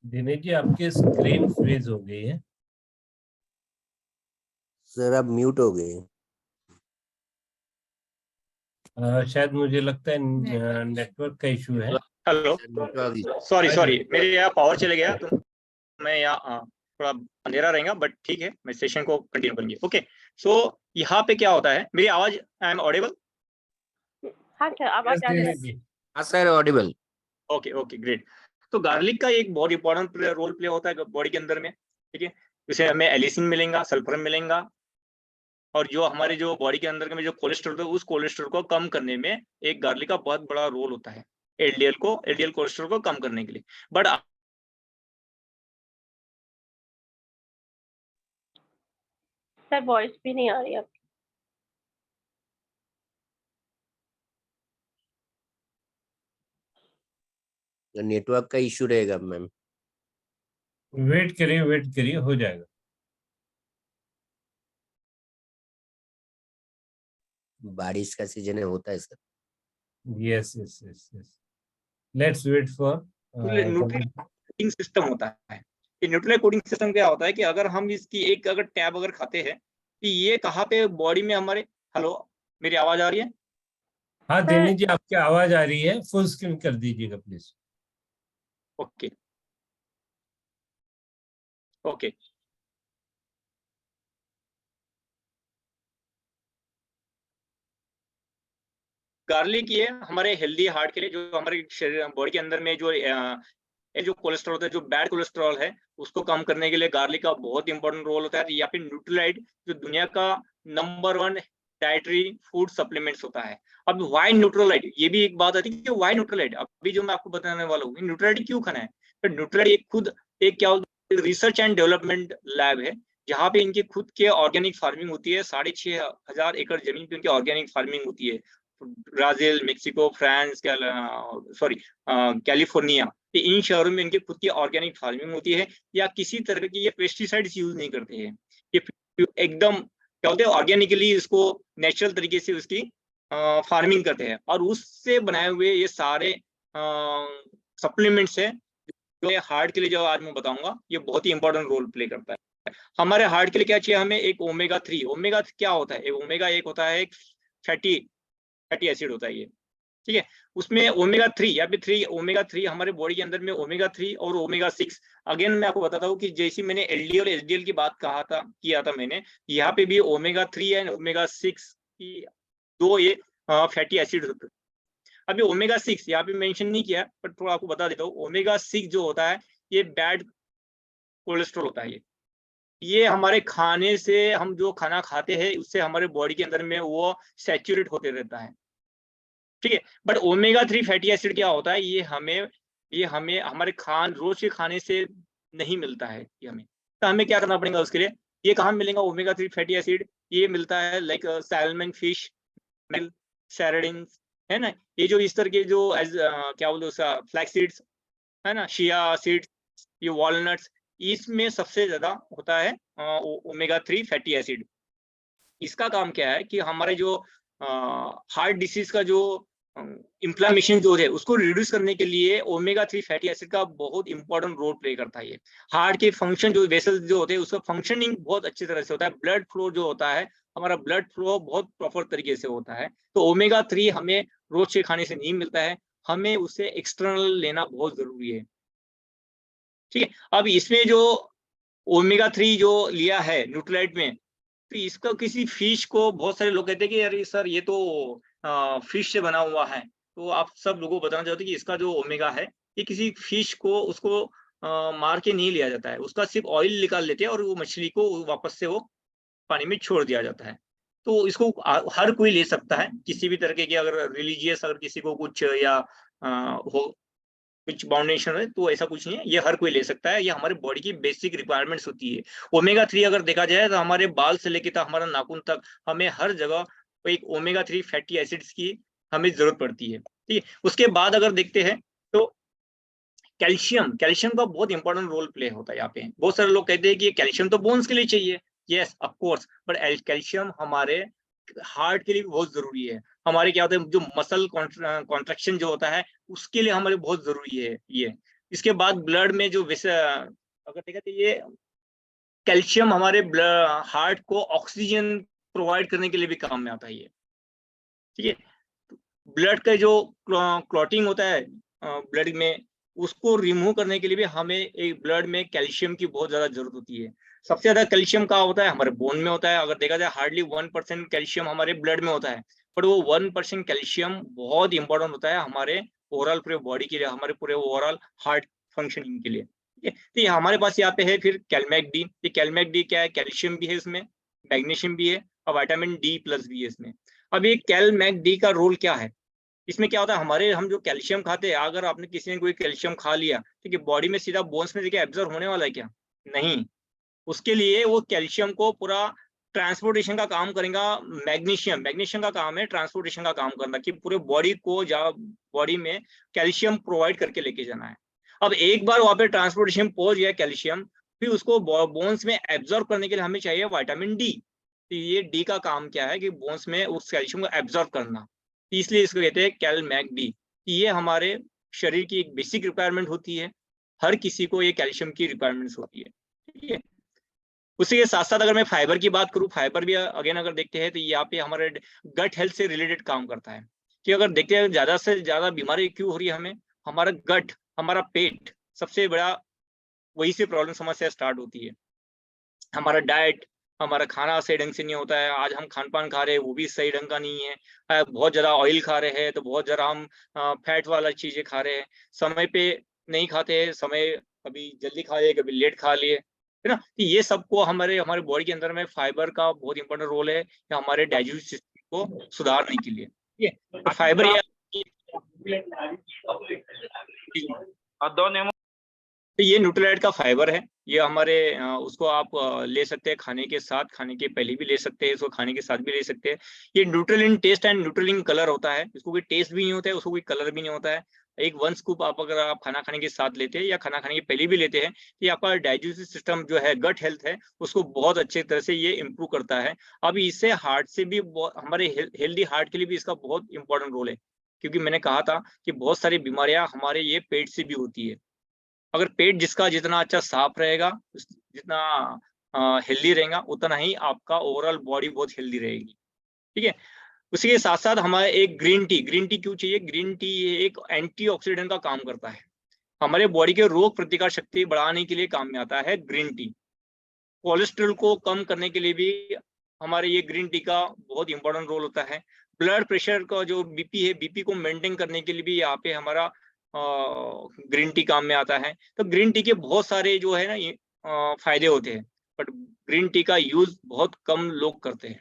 दिनेश जी आपकी स्क्रीन फ्रीज हो गई है। सर आप म्यूट हो गए। शायद मुझे लगता है नेटवर्क का इशू है। हेलो, सॉरी मेरे यहाँ पावर चले गया, तो मैं यहाँ थोड़ा अंधेरा रहेगा, बट ठीक है मैं सेशन को कंटिन्यू करेंगे। ओके, सो यहाँ पे क्या होता है, मेरी आवाज आई एम ऑडिबल? हाँ सर, आवाज आ रही है। हाँ सर ऑडिबल। Okay great. तो गार्लिक का एक बहुत इंपॉर्टेंट रोल प्ले होता है बॉडी के अंदर में। ठीक है, जैसे हमें एलिसिन मिलेगा, सल्फर मिलेगा, और जो हमारे जो बॉडी के अंदर में जो कोलेस्ट्रॉल है उस कोलेस्ट्रॉल को कम करने में एक गार्लिक का बहुत बड़ा रोल होता है, एलडीएल कोलेस्ट्रॉल को कम करने के लिए। बट सर वॉइस भी नहीं आ रही है। नेटवर्क का इशू रहेगा मैम। वेट करिए हो जाएगा। बारिश का सीजन है, होता है sir. Yes let's wait for nutrient coding system होता है। ये न्यूट्रिएंट कोडिंग सिस्टम क्या होता है कि अगर हम इसकी एक अगर टैब अगर खाते हैं कि ये कहाँ पे बॉडी में हमारे, हेलो मेरी आवाज आ रही है? हाँ दिनेश जी आपकी आवाज आ रही है, फुल स्क्रीन कर दीजिएगा प्लीज। ओके गार्लिक ये हमारे हेल्दी हार्ट के लिए, जो हमारे शरीर बॉडी के अंदर में जो कोलेस्ट्रॉल होता है, जो बैड कोलेस्ट्रॉल है उसको कम करने के लिए गार्लिक का बहुत इंपॉर्टेंट रोल होता है। या फिर न्यूट्रीलाइट जो दुनिया का नंबर 1 डाइटरी फूड सप्लीमेंट्स होता है। अब वाई न्यूट्रीलाइट, ये भी एक बात आती है कि वाई न्यूट्रीलाइट, अभी जो मैं आपको बताने वाला हूँ न्यूट्रीलाइट क्यों खाना है। तो न्यूट्रालाइट एक खुद एक क्या रिसर्च एंड डेवलपमेंट लैब है, जहाँ पे इनके खुद के ऑर्गेनिक फार्मिंग होती है। 6,500 एकड़ जमीन पे इनकी ऑर्गेनिक फार्मिंग होती है। ब्राजील, मेक्सिको, फ्रांस, कैलिफोर्निया, इन शहरों में इनके खुद की ऑर्गेनिक फार्मिंग होती है, या किसी तरह की ये पेस्टिसाइड्स यूज नहीं करते हैं। ये एकदम क्या होते हैं, ऑर्गेनिकली इसको नेचुरल तरीके से उसकी फार्मिंग करते हैं, और उससे बनाए हुए ये सारे सप्लीमेंट्स है जो हार्ट के लिए, जो आज मैं बताऊंगा, ये बहुत ही इंपॉर्टेंट रोल प्ले करता है। हमारे हार्ट के लिए क्या चाहिए हमें? एक ओमेगा 3। ओमेगा क्या होता है? ओमेगा एक होता है, एक फैटी एसिड होता है ये, ठीक है। उसमें ओमेगा 3 या फिर 3 ओमेगा 3 हमारे बॉडी के अंदर में ओमेगा 3 और ओमेगा 6। अगेन मैं आपको बताता हूँ कि जैसे मैंने एलडीएल और एचडीएल की बात किया था मैंने, यहाँ पे भी ओमेगा 3 एंड ओमेगा 6 की दो ये फैटी एसिड होते हैं। अभी ओमेगा 6 यहाँ पे मेंशन नहीं किया, पर थोड़ा आपको बता देता हूँ। ओमेगा 6 जो होता है ये बैड कोलेस्ट्रॉल होता है। ये हमारे खाने से, हम जो खाना खाते हैं उससे हमारे बॉडी के अंदर में वो सैचुरेट होते रहता है, ठीक है। बट ओमेगा 3 फैटी एसिड क्या होता है? ये हमें हमारे रोज के खाने से नहीं मिलता है ये हमें। तो हमें क्या करना पड़ेगा उसके लिए? ये कहाँ मिलेगा ओमेगा 3 फैटी एसिड? ये मिलता है लाइक सैल्मन फिश, सैरडिन्स, है ना। ये जो इस तरह के जो क्या बोलते हैं, फ्लैक्स सीड्स है ना, शिया सीड्स, ये वॉलनट्स, इसमें सबसे ज्यादा होता है ओमेगा 3 फैटी एसिड। इसका काम क्या है कि हमारे जो हार्ट डिसीज का जो इन्फ्लामेशन जो है उसको रिड्यूस करने के लिए ओमेगा 3 फैटी एसिड का बहुत इंपॉर्टेंट रोल प्ले करता है। ये हार्ट के फंक्शन, जो वेसल्स जो होते हैं उसका फंक्शनिंग बहुत अच्छी तरह से होता है। ब्लड फ्लो जो होता है, हमारा ब्लड फ्लो बहुत प्रॉपर तरीके से होता है। तो ओमेगा 3 हमें रोज के खाने से नहीं मिलता है, हमें उसे एक्सटर्नल लेना बहुत जरूरी है, ठीक है। अब इसमें जो ओमेगा 3 जो लिया है न्यूट्रालाइट में, तो इसका किसी फिश को, बहुत सारे लोग कहते हैं कि अरे सर ये तो फिश से बना हुआ है। तो आप सब लोगों को बताना चाहते हैं कि इसका जो ओमेगा है, ये किसी फिश को उसको मार के नहीं लिया जाता है, उसका सिर्फ ऑयल निकाल लेते हैं और वो मछली को वापस से वो पानी में छोड़ दिया जाता है। तो इसको हर कोई ले सकता है, किसी भी तरह के, अगर रिलीजियस अगर किसी को कुछ या हो कुछ बाउंडेशन है तो ऐसा कुछ नहीं है, ये हर कोई ले सकता है। ये हमारे बॉडी की बेसिक रिक्वायरमेंट्स होती है। ओमेगा 3 अगर देखा जाए तो हमारे बाल से लेकर तो हमारा नाखून तक, हमें हर जगह एक ओमेगा 3 फैटी एसिड्स की हमें जरूरत पड़ती है, ठीक है। उसके बाद अगर देखते हैं तो कैल्शियम का बहुत इंपॉर्टेंट रोल प्ले होता है यहाँ पे। बहुत सारे लोग कहते हैं कि कैल्शियम तो बोन्स के लिए चाहिए, yes of course, but calcium हमारे हार्ट के लिए भी बहुत जरूरी है। हमारे क्या होता है, जो मसल कॉन्ट्रैक्शन जो होता है उसके लिए हमारे बहुत जरूरी है ये। इसके बाद ब्लड में जो अगर देखा तो ये कैल्शियम हमारे हार्ट को ऑक्सीजन प्रोवाइड करने के लिए भी काम में आता है ये, ठीक है। ब्लड का जो क्लॉटिंग होता है ब्लड में, उसको रिमूव करने के लिए भी हमें एक ब्लड में कैल्शियम की बहुत ज्यादा जरूरत होती है। सबसे ज्यादा कैल्शियम कहाँ होता है? हमारे बोन में होता है। अगर देखा जाए हार्डली 1% कैल्शियम हमारे ब्लड में होता है, पर वो 1% कैल्शियम बहुत इंपॉर्टेंट होता है हमारे ओवरऑल पूरे बॉडी के लिए, हमारे पूरे ओवरऑल हार्ट फंक्शनिंग के लिए, ठीक है। तो ये हमारे पास यहाँ पे है फिर कैलमैक डी। ये कैलमैक डी क्या है? कैल्शियम भी है इसमें, मैग्नीशियम भी है और विटामिन डी प्लस भी है इसमें। अब ये कैलमैक डी का रोल क्या है? इसमें क्या होता है, हम जो कैल्शियम खाते हैं, अगर आपने किसी ने कोई कैल्शियम खा लिया, ठीक है, बॉडी में सीधा बोन्स में देखिए एब्जॉर्ब होने वाला है क्या? नहीं। उसके लिए वो कैल्शियम को पूरा ट्रांसपोर्टेशन का काम करेगा। मैग्नीशियम का काम है ट्रांसपोर्टेशन का काम करना, कि पूरे बॉडी को बॉडी में कैल्शियम प्रोवाइड करके लेके जाना है। अब एक बार वहां पे ट्रांसपोर्टेशन पहुंच गया कैल्शियम, फिर उसको बोन्स में एब्जॉर्ब करने के लिए हमें चाहिए विटामिन डी। तो ये डी का काम क्या है कि बोन्स में उस कैल्शियम को एब्जॉर्ब करना, इसलिए इसको कहते हैं कैलमैक डी। ये हमारे शरीर की एक बेसिक रिक्वायरमेंट होती है, हर किसी को ये कैल्शियम की रिक्वायरमेंट्स होती है, ठीक है। उसी के साथ साथ अगर मैं फाइबर की बात करूं, फाइबर भी अगेन अगर देखते हैं तो यहाँ पे हमारे गट हेल्थ से रिलेटेड काम करता है। कि अगर देखते हैं ज्यादा से ज्यादा बीमारी क्यों हो रही है हमें, हमारा गट, हमारा पेट सबसे बड़ा, वही से प्रॉब्लम समस्या स्टार्ट होती है। हमारा डाइट, हमारा खाना सही ढंग से नहीं होता है। आज हम खान पान खा रहे हैं वो भी सही ढंग का नहीं है। बहुत ज्यादा ऑयल खा रहे हैं तो बहुत ज्यादा हम फैट वाला चीजें खा रहे हैं, समय पे नहीं खाते हैं, समय कभी जल्दी खा लिए कभी लेट खा लिए, है ना। तो ये सबको हमारे बॉडी के अंदर में फाइबर का बहुत इंपॉर्टेंट रोल है हमारे डाइजेस्टिव सिस्टम को सुधारने के लिए, ठीक है। तो फाइबर तो ये न्यूट्रलाइट का फाइबर है, ये हमारे उसको आप ले सकते हैं खाने के साथ, खाने के पहले भी ले सकते हैं, इसको खाने के साथ भी ले सकते हैं। ये neutral in taste and neutral in colour होता है, इसको कोई टेस्ट भी नहीं होता है, उसको कोई कलर भी नहीं होता है। एक 1 स्कूप आप अगर आप खाना खाने के साथ लेते हैं या खाना खाने के पहले भी लेते हैं, ये आपका डाइजेस्टिव सिस्टम जो है, गट हेल्थ है, उसको बहुत अच्छे तरह से ये इम्प्रूव करता है। अब इससे हार्ट से भी हमारे हेल्दी हार्ट के लिए भी इसका बहुत इंपॉर्टेंट रोल है, क्योंकि मैंने कहा था कि बहुत सारी बीमारियां हमारे ये पेट से भी होती है। अगर पेट जिसका जितना अच्छा साफ रहेगा, जितना हेल्दी रहेगा, उतना ही आपका ओवरऑल बॉडी बहुत हेल्दी रहेगी। ठीक है, उसी के साथ साथ हमारे एक ग्रीन टी क्यों चाहिए? ग्रीन टी एक एंटीऑक्सीडेंट का काम करता है, हमारे बॉडी के रोग प्रतिकार शक्ति बढ़ाने के लिए काम में आता है ग्रीन टी। कोलेस्ट्रॉल को कम करने के लिए भी हमारे ये ग्रीन टी का बहुत इंपॉर्टेंट रोल होता है। ब्लड प्रेशर का जो बीपी है, बीपी को मेंटेन करने के लिए भी यहाँ पे हमारा ग्रीन टी काम में आता है। तो ग्रीन टी के बहुत सारे जो है ना फायदे होते हैं, बट ग्रीन टी का यूज बहुत कम लोग करते हैं,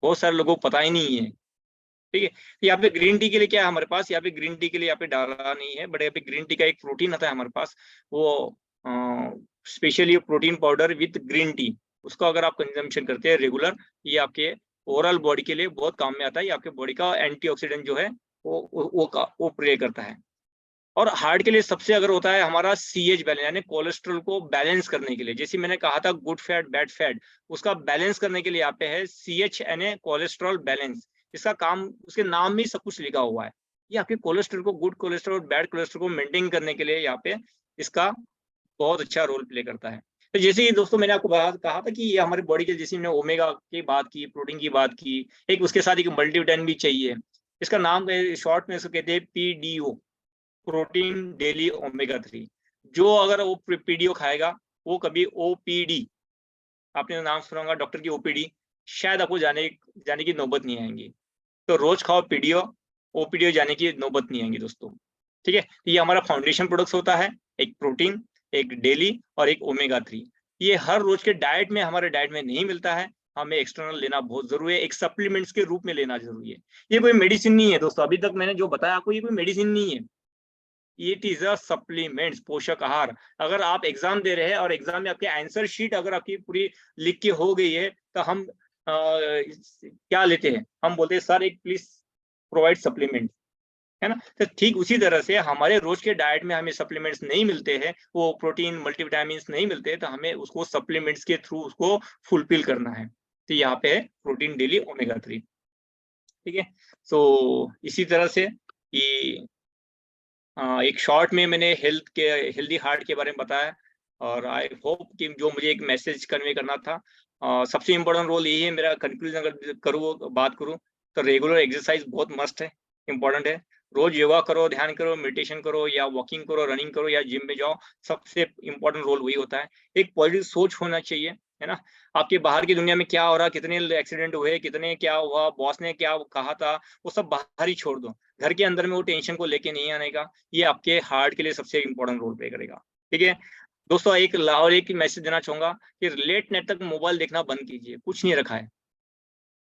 बहुत सारे लोगों को पता ही नहीं है। ठीक है, यहाँ पे ग्रीन टी के लिए क्या है हमारे पास? यहाँ पे ग्रीन टी के लिए यहाँ पे डाला नहीं है, बट यहाँ पे ग्रीन टी का एक प्रोटीन आता है हमारे पास, वो specially protein powder with green tea, उसको अगर आप कंजम्पशन करते हैं रेगुलर, ये आपके ओवरऑल बॉडी के लिए बहुत काम में आता है। ये आपके बॉडी का एंटीऑक्सीडेंट जो है वो प्ले करता है। और हार्ट के लिए सबसे अगर होता है हमारा CH बैलेंस, यानी कोलेस्ट्रॉल को बैलेंस करने के लिए, जैसे मैंने कहा था गुड फैट बैड फैट, उसका बैलेंस करने के लिए यहाँ पे है CH यानी कोलेस्ट्रॉल बैलेंस। इसका काम उसके नाम में सब कुछ लिखा हुआ है। ये आपके कोलेस्ट्रॉल को, गुड कोलेस्ट्रॉल बैड कोलेस्ट्रॉल को मेंटेन करने के लिए यहाँ पे इसका बहुत अच्छा रोल प्ले करता है। तो जैसे ही दोस्तों मैंने आपको कहा था कि ये हमारी बॉडी के, जैसे मैंने ओमेगा की बात की, प्रोटीन की बात की, एक उसके साथ एक मल्टीविटामिन भी चाहिए। इसका नाम शॉर्ट में इसको कहते हैं PDO, प्रोटीन डेली ओमेगा 3। जो अगर वो PDO खाएगा, वो कभी OPD, आपने नाम सुना होगा डॉक्टर की OPD, शायद आपको जाने की नौबत नहीं आएंगी। तो रोज खाओ PDO, OPD जाने की नौबत नहीं आएंगी दोस्तों। ठीक है, ये हमारा फाउंडेशन प्रोडक्ट्स होता है, एक प्रोटीन, एक डेली और एक ओमेगा 3। ये हर रोज के डाइट में, हमारे डाइट में नहीं मिलता है, हमें एक्सटर्नल लेना बहुत जरूरी है, एक सप्लीमेंट्स के रूप में लेना जरूरी है। ये कोई मेडिसिन नहीं है दोस्तों, अभी तक मैंने जो बताया आपको, ये कोई मेडिसिन नहीं है, इट इज अ सप्लीमेंट्स, पोषक आहार। अगर आप एग्जाम दे रहे हैं और एग्जाम में आपके आंसर शीट अगर आपकी पूरी लिख के हो गई है, तो हम क्या लेते हैं? हम बोलते हैं सर एक प्लीज प्रोवाइड सप्लीमेंट, है ना। तो ठीक उसी तरह से हमारे रोज के डाइट में हमें सप्लीमेंट्स नहीं मिलते हैं, वो प्रोटीन मल्टीविटामिन नहीं मिलते हैं, तो हमें उसको सप्लीमेंट्स के थ्रू उसको फुलफिल करना है। तो यहाँ पे है प्रोटीन डेली ओमेगा 3। ठीक है, सो इसी तरह से कि एक शॉर्ट में मैंने हेल्दी हार्ट के बारे में बताया, और आई होप कि जो मुझे एक मैसेज कन्वे करना था, सबसे इम्पोर्टेंट रोल यही है मेरा। कंक्लूजन अगर बात करूँ तो रेगुलर एक्सरसाइज बहुत मस्ट है, इम्पोर्टेंट है। रोज योगा करो, ध्यान करो, मेडिटेशन करो, या वॉकिंग करो, रनिंग करो, या जिम में जाओ, सबसे इम्पोर्टेंट रोल वही होता है। एक पॉजिटिव सोच होना चाहिए, है ना। आपके बाहर की दुनिया में क्या हो रहा, कितने एक्सीडेंट हुए, कितने क्या हुआ, बॉस ने क्या कहा था, वो सब बाहर ही छोड़ दो। घर के अंदर में वो टेंशन को लेके नहीं आने का, ये आपके हार्ट के लिए सबसे इम्पोर्टेंट रोल प्ले करेगा। ठीक है दोस्तों, एक मैसेज देना चाहूंगा कि लेट नाइट तक मोबाइल देखना बंद कीजिए, कुछ नहीं रखा है।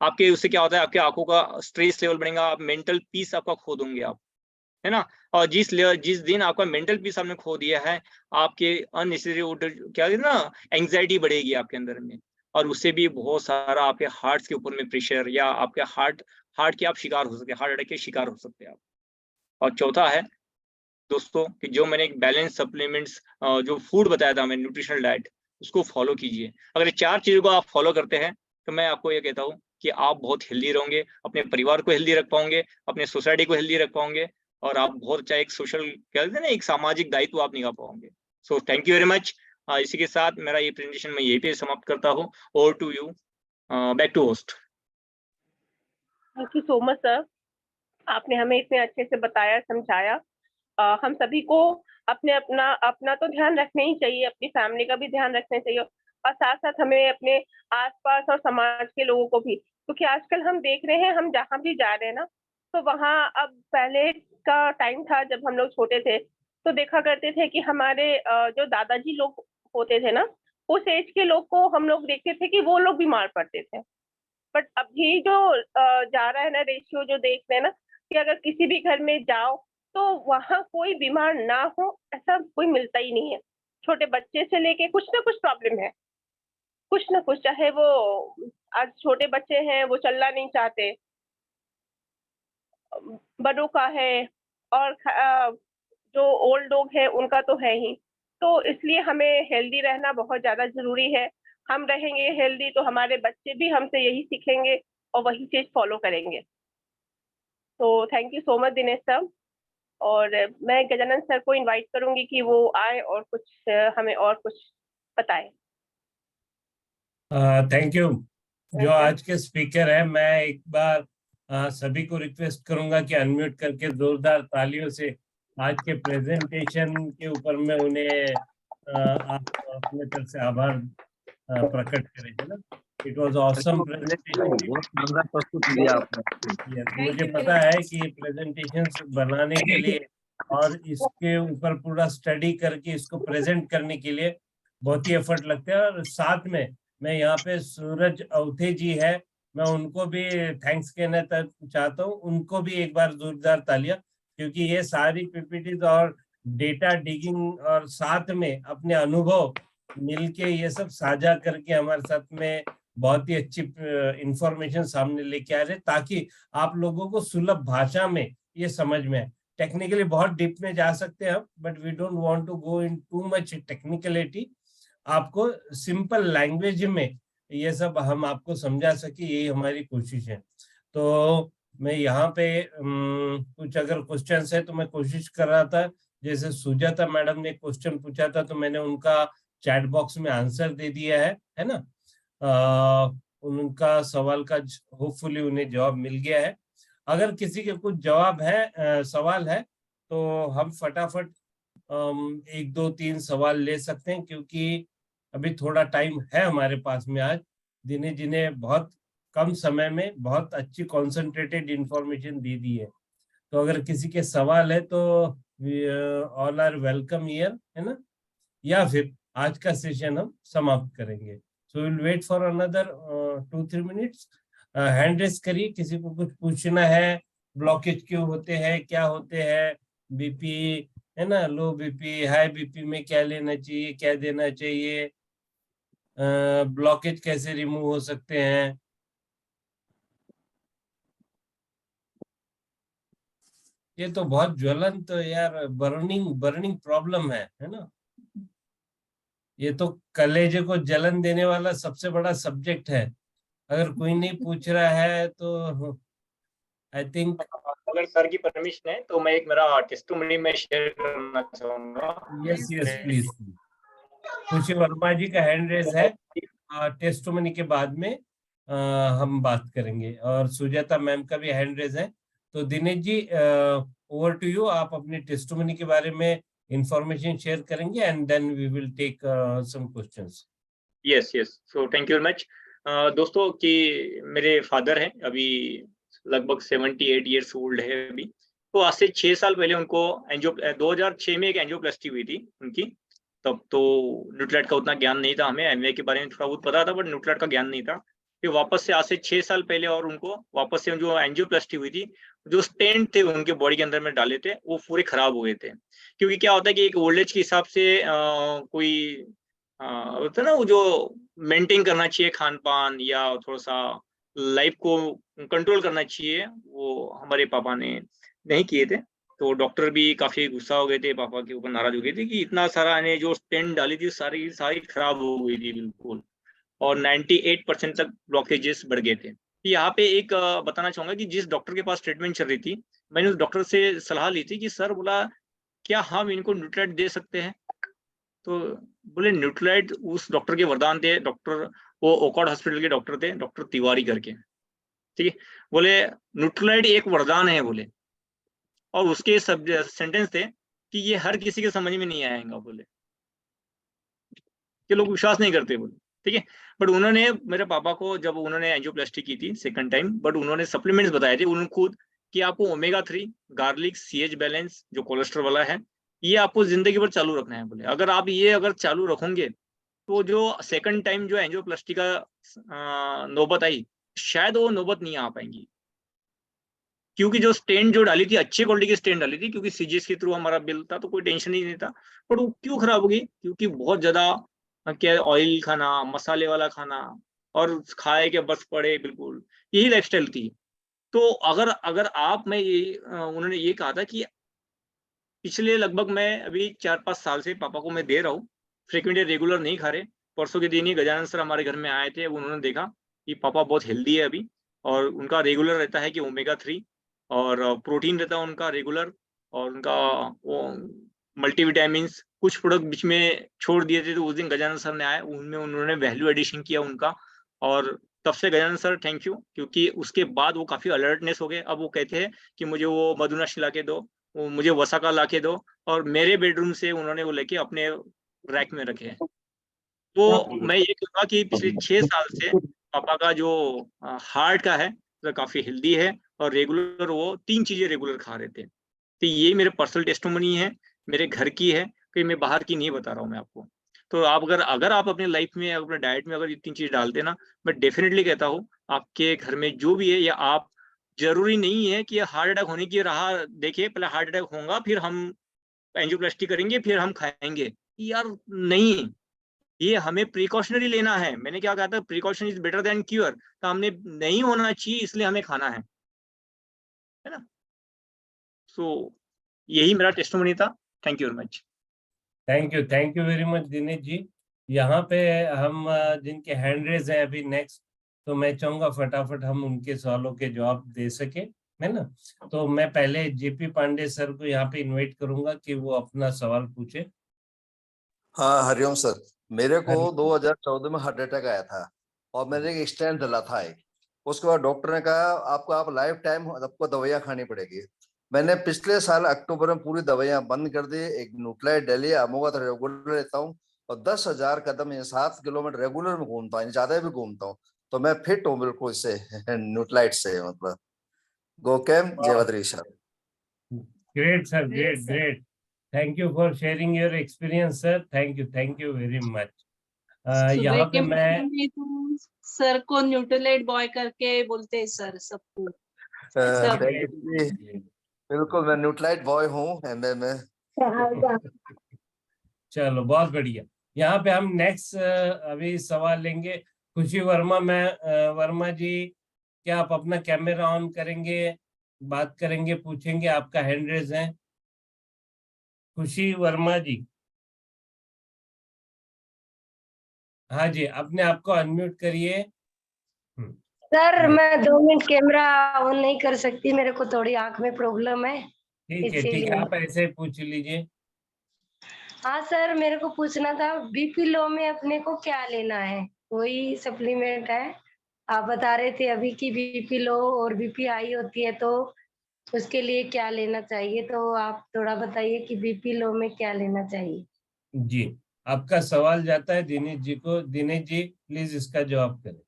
आपके उससे क्या होता है, आपके आंखों का स्ट्रेस लेवल बढ़ेगा, आप मेंटल पीस आपका खो दोगे आप, है ना। और जिस दिन आपका मेंटल पीस आपने खो दिया है, आपके अननेसेसरी क्या है ना, एंग्जाइटी बढ़ेगी आपके अंदर में, और उससे भी बहुत सारा आपके हार्ट के ऊपर में प्रेशर, या आपके हार्ट के आप शिकार हो सकते हैं, हार्ट अटैक के शिकार हो सकते हैं आप। और चौथा है दोस्तों कि जो मैंने एक बैलेंस सप्लीमेंट्स, जो फूड बताया था मैं, न्यूट्रिशनल डाइट, उसको फॉलो कीजिए। अगर ये 4 चीजों को आप फॉलो करते हैं, तो मैं आपको ये कहता हूँ कि आप बहुत हेल्दी रहोगे, अपने परिवार को हेल्दी रख पाओगे, अपने सोसाइटी को हेल्दी रख पाओगे, और आप बहुत अच्छा एक सोशल, क्या कहते हैं ना, एक सामाजिक दायित्व आप निभा पाओगे। सो थैंक यू वेरी मच। इसी के साथ मेरा ये प्रेजेंटेशन मैं यहीं पे समाप्त करता हूँ। Over to you, back to host. Thank you so much sir, आपने हमें इतने अच्छे से बताया, समझाया। हम सभी को अपना तो ध्यान रखना ही चाहिए, अपनी फैमिली का भी ध्यान रखना चाहिए, और साथ साथ हमें अपने आसपास और समाज के लोगों को भी, क्योंकि आजकल हम देख रहे हैं, हम जहाँ भी जा रहे हैं ना, तो वहाँ अब पहले का टाइम था जब हम लोग छोटे थे, तो देखा करते थे कि हमारे जो दादाजी लोग होते थे ना, उस एज के लोग को हम लोग देखते थे कि वो लोग बीमार पड़ते थे। बट अभी जो जा रहा है ना रेशियो, जो देख रहे हैं ना, कि अगर किसी भी घर में जाओ तो वहाँ कोई बीमार ना हो ऐसा कोई मिलता ही नहीं है। छोटे बच्चे से लेके कुछ ना कुछ प्रॉब्लम है, कुछ ना कुछ, चाहे वो आज छोटे बच्चे हैं वो चलना नहीं चाहते, बड़ों का है, और जो ओल्ड लोग हैं उनका तो है ही। तो इसलिए हमें हेल्दी रहना बहुत ज़्यादा ज़रूरी है। हम रहेंगे हेल्दी तो हमारे बच्चे भी हमसे यही सीखेंगे और वही चीज़ फ़ॉलो करेंगे। तो thank you so much Dinesh sir, और मैं गजानन सर को इनवाइट करूँगी कि वो आए और कुछ हमें और कुछ बताएँ। Thank you. जो Okay. आज के स्पीकर है, मैं एक बार सभी को रिक्वेस्ट करूंगा कि अनम्यूट करके जोरदार तालियों से आज के प्रेजेंटेशन के ऊपर में उन्हें आप अपने तरफ से आभार प्रकट करें, है ना। It was awesome presentation. बहुत शानदार प्रस्तुत किया आपने। मुझे पता है कि प्रेजेंटेशंस बनाने के लिए और इसके ऊपर पूरा स्टडी करके इसको प्रेजेंट करने के लिए बहुत ही एफर्ट लगते हैं। और साथ में मैं यहाँ पे सूरज अवथे जी है, मैं उनको भी थैंक्स कहना चाहता हूँ। उनको भी एक बार जोरदार तालियां, क्योंकि ये सारी पीपीटीज और डेटा डिगिंग और साथ में अपने अनुभव मिलके ये सब साझा करके हमारे साथ में बहुत ही अच्छी इंफॉर्मेशन सामने लेके आ रहे, ताकि आप लोगों को सुलभ भाषा में ये समझ में आए। टेक्निकली बहुत डीप में जा सकते हैं हम, but we don't want to go in too much technicality. आपको सिंपल लैंग्वेज में ये सब हम आपको समझा सके, यही हमारी कोशिश है। तो मैं यहाँ पे कुछ अगर क्वेश्चंस है तो मैं कोशिश कर रहा था, जैसे सुजाता मैडम ने क्वेश्चन पूछा था तो मैंने उनका चैट बॉक्स में आंसर दे दिया है ना। उनका सवाल का होपफुली उन्हें जवाब मिल गया है। अगर किसी के कुछ जवाब है, सवाल है, तो हम फटाफट 1 2 3 सवाल ले सकते हैं, क्योंकि अभी थोड़ा टाइम है हमारे पास में आज। दिनेश जी ने बहुत कम समय में बहुत अच्छी कॉन्सेंट्रेटेड इंफॉर्मेशन दे दी है। तो अगर किसी के सवाल है तो ऑल आर वेलकम हियर, है ना। या फिर आज का सेशन हम समाप्त करेंगे। So will wait for another 2-3 minutes. Hand raise करिए, किसी को कुछ पूछना है। ब्लॉकेज क्यों होते हैं, क्या होते हैं, बीपी है ना, लो बीपी, हाई बीपी में क्या लेना चाहिए, क्या देना चाहिए, ब्लॉकेज कैसे रिमूव हो सकते हैं। ये तो बहुत ज्वलंत यार बर्निंग प्रॉब्लम है ना। ये तो कलेजे को जलन देने वाला सबसे बड़ा सब्जेक्ट है। अगर कोई नहीं पूछ रहा है तो आई थिंक, अगर सर की परमिशन है तो मैं एक मेरा टेस्टिमनी में शेयर करना चाहूंगा। Yes please. खुशी वर्मा जी का हैंड रेस है, टेस्टिमनी के बाद में हम बात करेंगे। और सुजाता मैम का भी हैंड रेस है। तो Dinesh ji, over to you. आप अपनी टेस्टिमनी के बारे में इंफॉर्मेशन शेयर करेंगे and then we will take some questions. Yes so thank you very much. दोस्तों कि मेरे फादर हैं, अभी लगभग 78 ईयर्स ओल्ड है अभी। तो आज से 6 साल पहले उनको 2006 में एक एंजियोप्लास्टी हुई थी उनकी। तब तो न्यूट्रेट का उतना ज्ञान नहीं था, हमें एमवे के बारे में थोड़ा बहुत पता था, बट न्यूट्रेट का ज्ञान नहीं था। फिर वापस से आज से 6 साल पहले और उनको वापस से जो एंजियोप्लास्टी हुई थी, जो स्टेंट थे उनके बॉडी के अंदर में डाले थे वो पूरे खराब हो गए थे। क्योंकि क्या होता है कि एक ओल्ड एज के हिसाब से कोई होता है ना, वो जो मेंटेन करना चाहिए खान पान या थोड़ा सा लाइफ को कंट्रोल करना चाहिए, वो हमारे पापा ने नहीं किए थे। तो डॉक्टर भी काफी गुस्सा हो गए थे, पापा के ऊपर नाराज हो गए थे कि इतना सारा ने जो स्टेंट डाली थी सारी खराब हो गई थी बिल्कुल, और 98% तक ब्लॉकेजेस बढ़ गए थे। यहाँ पे एक बताना चाहूंगा कि जिस डॉक्टर के पास ट्रीटमेंट चल रही थी, मैंने उस डॉक्टर से सलाह ली थी कि सर, बोला क्या हम इनको न्यूट्राइट दे सकते हैं? तो बोले न्यूट्राइट उस डॉक्टर के वरदान थे। डॉक्टर वो ओकॉर्ड हॉस्पिटल के डॉक्टर थे, डॉक्टर तिवारी करके, ठीक है। बोले न्यूट्राइट एक वरदान है बोले, और उसके सब सेंटेंस थे कि ये हर किसी के समझ में नहीं आएगा बोले, कि लोग विश्वास नहीं करते बोले, ठीक है। बट उन्होंने मेरे पापा को, जब उन्होंने एंजियोप्लास्टी की थी सेकंड टाइम, बट उन्होंने सप्लीमेंट्स बताए थे उन्होंने खुद कि आपको ओमेगा 3, गार्लिक, CH बैलेंस जो कोलेस्ट्रॉल वाला है, ये आपको जिंदगी भर चालू रखना है बोले। अगर आप ये अगर चालू रखोगे तो जो सेकंड टाइम जो एंजियोप्लास्टी का नौबत आई, शायद वो नौबत नहीं आ पाएंगी। क्योंकि जो स्टेन जो डाली थी अच्छी क्वालिटी की स्टेन डाली थी, क्योंकि सीजीएस के थ्रू हमारा बिल था तो कोई टेंशन ही नहीं था। पर वो क्यों खराब हो गई? क्योंकि बहुत ज्यादा क्या ऑयल खाना, मसाले वाला खाना, और खाए के बस पड़े, बिल्कुल यही लाइफस्टाइल थी। तो अगर अगर आप, मैं ये उन्होंने ये कहा था कि पिछले लगभग मैं अभी 4-5 साल से पापा को मैं दे रहा हूँ, फ्रिक्वेंटली रेगुलर नहीं खा रहे। परसों के दिन ही गजानन सर हमारे घर में आए थे, उन्होंने देखा कि पापा बहुत हेल्दी है अभी, और उनका रेगुलर रहता है कि ओमेगा 3 और प्रोटीन रहता है उनका रेगुलर, और उनका वो मल्टीविटामिन्स, कुछ प्रोडक्ट बीच में छोड़ दिए थे, तो उस दिन गजानन सर ने आए, उनमें उन्होंने वैल्यू एडिशन किया उनका, और तब से गजानन सर थैंक यू, क्योंकि उसके बाद वो काफी अलर्टनेस हो गए। अब वो कहते हैं कि मुझे वो मधुनश ला के दो, वो मुझे वसाका ला के दो, और मेरे बेडरूम से उन्होंने वो लेके अपने रैक में रखे हैं। तो मैं ये कहूँगा कि पिछले 6 साल से पापा का जो हार्ट का है वो काफी हेल्दी है, और रेगुलर वो 3 चीजें रेगुलर खा रहे थे। तो ये मेरे पर्सनल टेस्टिमोनी है, मेरे घर की है, कि मैं बाहर की नहीं बता रहा हूँ मैं आपको। तो आप अगर आप अपने लाइफ में, अपने डाइट में अगर ये 3 चीज डालते ना, मैं डेफिनेटली कहता हूँ आपके घर में जो भी है, या आप, जरूरी नहीं है कि हार्ट अटैक होने की राह देखिए, पहले हार्ट अटैक होगा फिर हम एंजियोप्लास्टी करेंगे फिर हम खाएंगे, यार नहीं, ये हमें प्रिकॉशनरी लेना है। मैंने क्या कहा था, precaution is better than cure, तो हमने नहीं होना चाहिए इसलिए हमें खाना है ना। सो यही मेरा टेस्टिमोनी था। Thank you very much. Thank you very much Dinesh ji. यहाँ पे हम जिनके हैंड रेज हैं अभी नेक्स्ट, तो मैं चाहूंगा फटाफट हम उनके सवालों के जवाब दे सके, है ना। तो मैं पहले जेपी पांडे सर को यहाँ पे इनवाइट करूंगा कि वो अपना सवाल पूछे। हाँ, हरिओम सर। मेरे को 2014 में हार्ट अटैक आया था और मैंने एक स्टेंट डला था एक। उसके बाद डॉक्टर ने कहा आप लाइफ टाइम आपको दवाइयाँ खानी पड़ेगी। मैंने पिछले साल अक्टूबर में पूरी दवाइयाँ बंद कर दी। एक न्यूट्रालाइट डेली अमोगा तो रेगुलर लेता हूँ, और 10,000 कदम या 7 किलोमीटर रेगुलर में घूमता हूँ, ज्यादा भी घूमता हूँ। तो मैं फिट हूँ बिल्कुल इससे न्यूट्रालाइट से, मतलब गोकेम जयवद्री sir. Great sir, great. Thank you for sharing your experience sir. Thank you very much. सुबह यहाँ के पे मैं में तो सर को न्यूट्रलाइट बॉय करके बोलते हैं सर सबको। सब थैंक यू जी। बिल्कुल मैं न्यूट्रालाइट बॉय हूँ एमए में। चलो बहुत बढ़िया। यहाँ पे हम नेक्स्ट अभी सवाल लेंगे खुशी वर्मा। वर्मा जी, क्या आप अपना कैमरा ऑन करेंगे, बात करेंगे, पूछेंगे? आपका हैंड रेज है खुशी वर्मा जी। हाँ जी, अपने आप को अनम्यूट करिए। सर मैं 2 मिनट कैमरा ऑन नहीं कर सकती, मेरे को थोड़ी आंख में प्रॉब्लम है ठीक है, इसीलिए। आप ऐसे ही पूछ लीजिए। हाँ सर, मेरे को पूछना था बीपी लो में अपने को क्या लेना है, कोई सप्लीमेंट है? आप बता रहे थे अभी कि बीपी लो और बीपी हाई होती है तो उसके लिए क्या लेना चाहिए, तो आप थोड़ा बताइए कि बीपी लो में क्या लेना चाहिए। जी, आपका सवाल जाता है दिनेश जी को। दिनेश जी प्लीज इसका जवाब करें।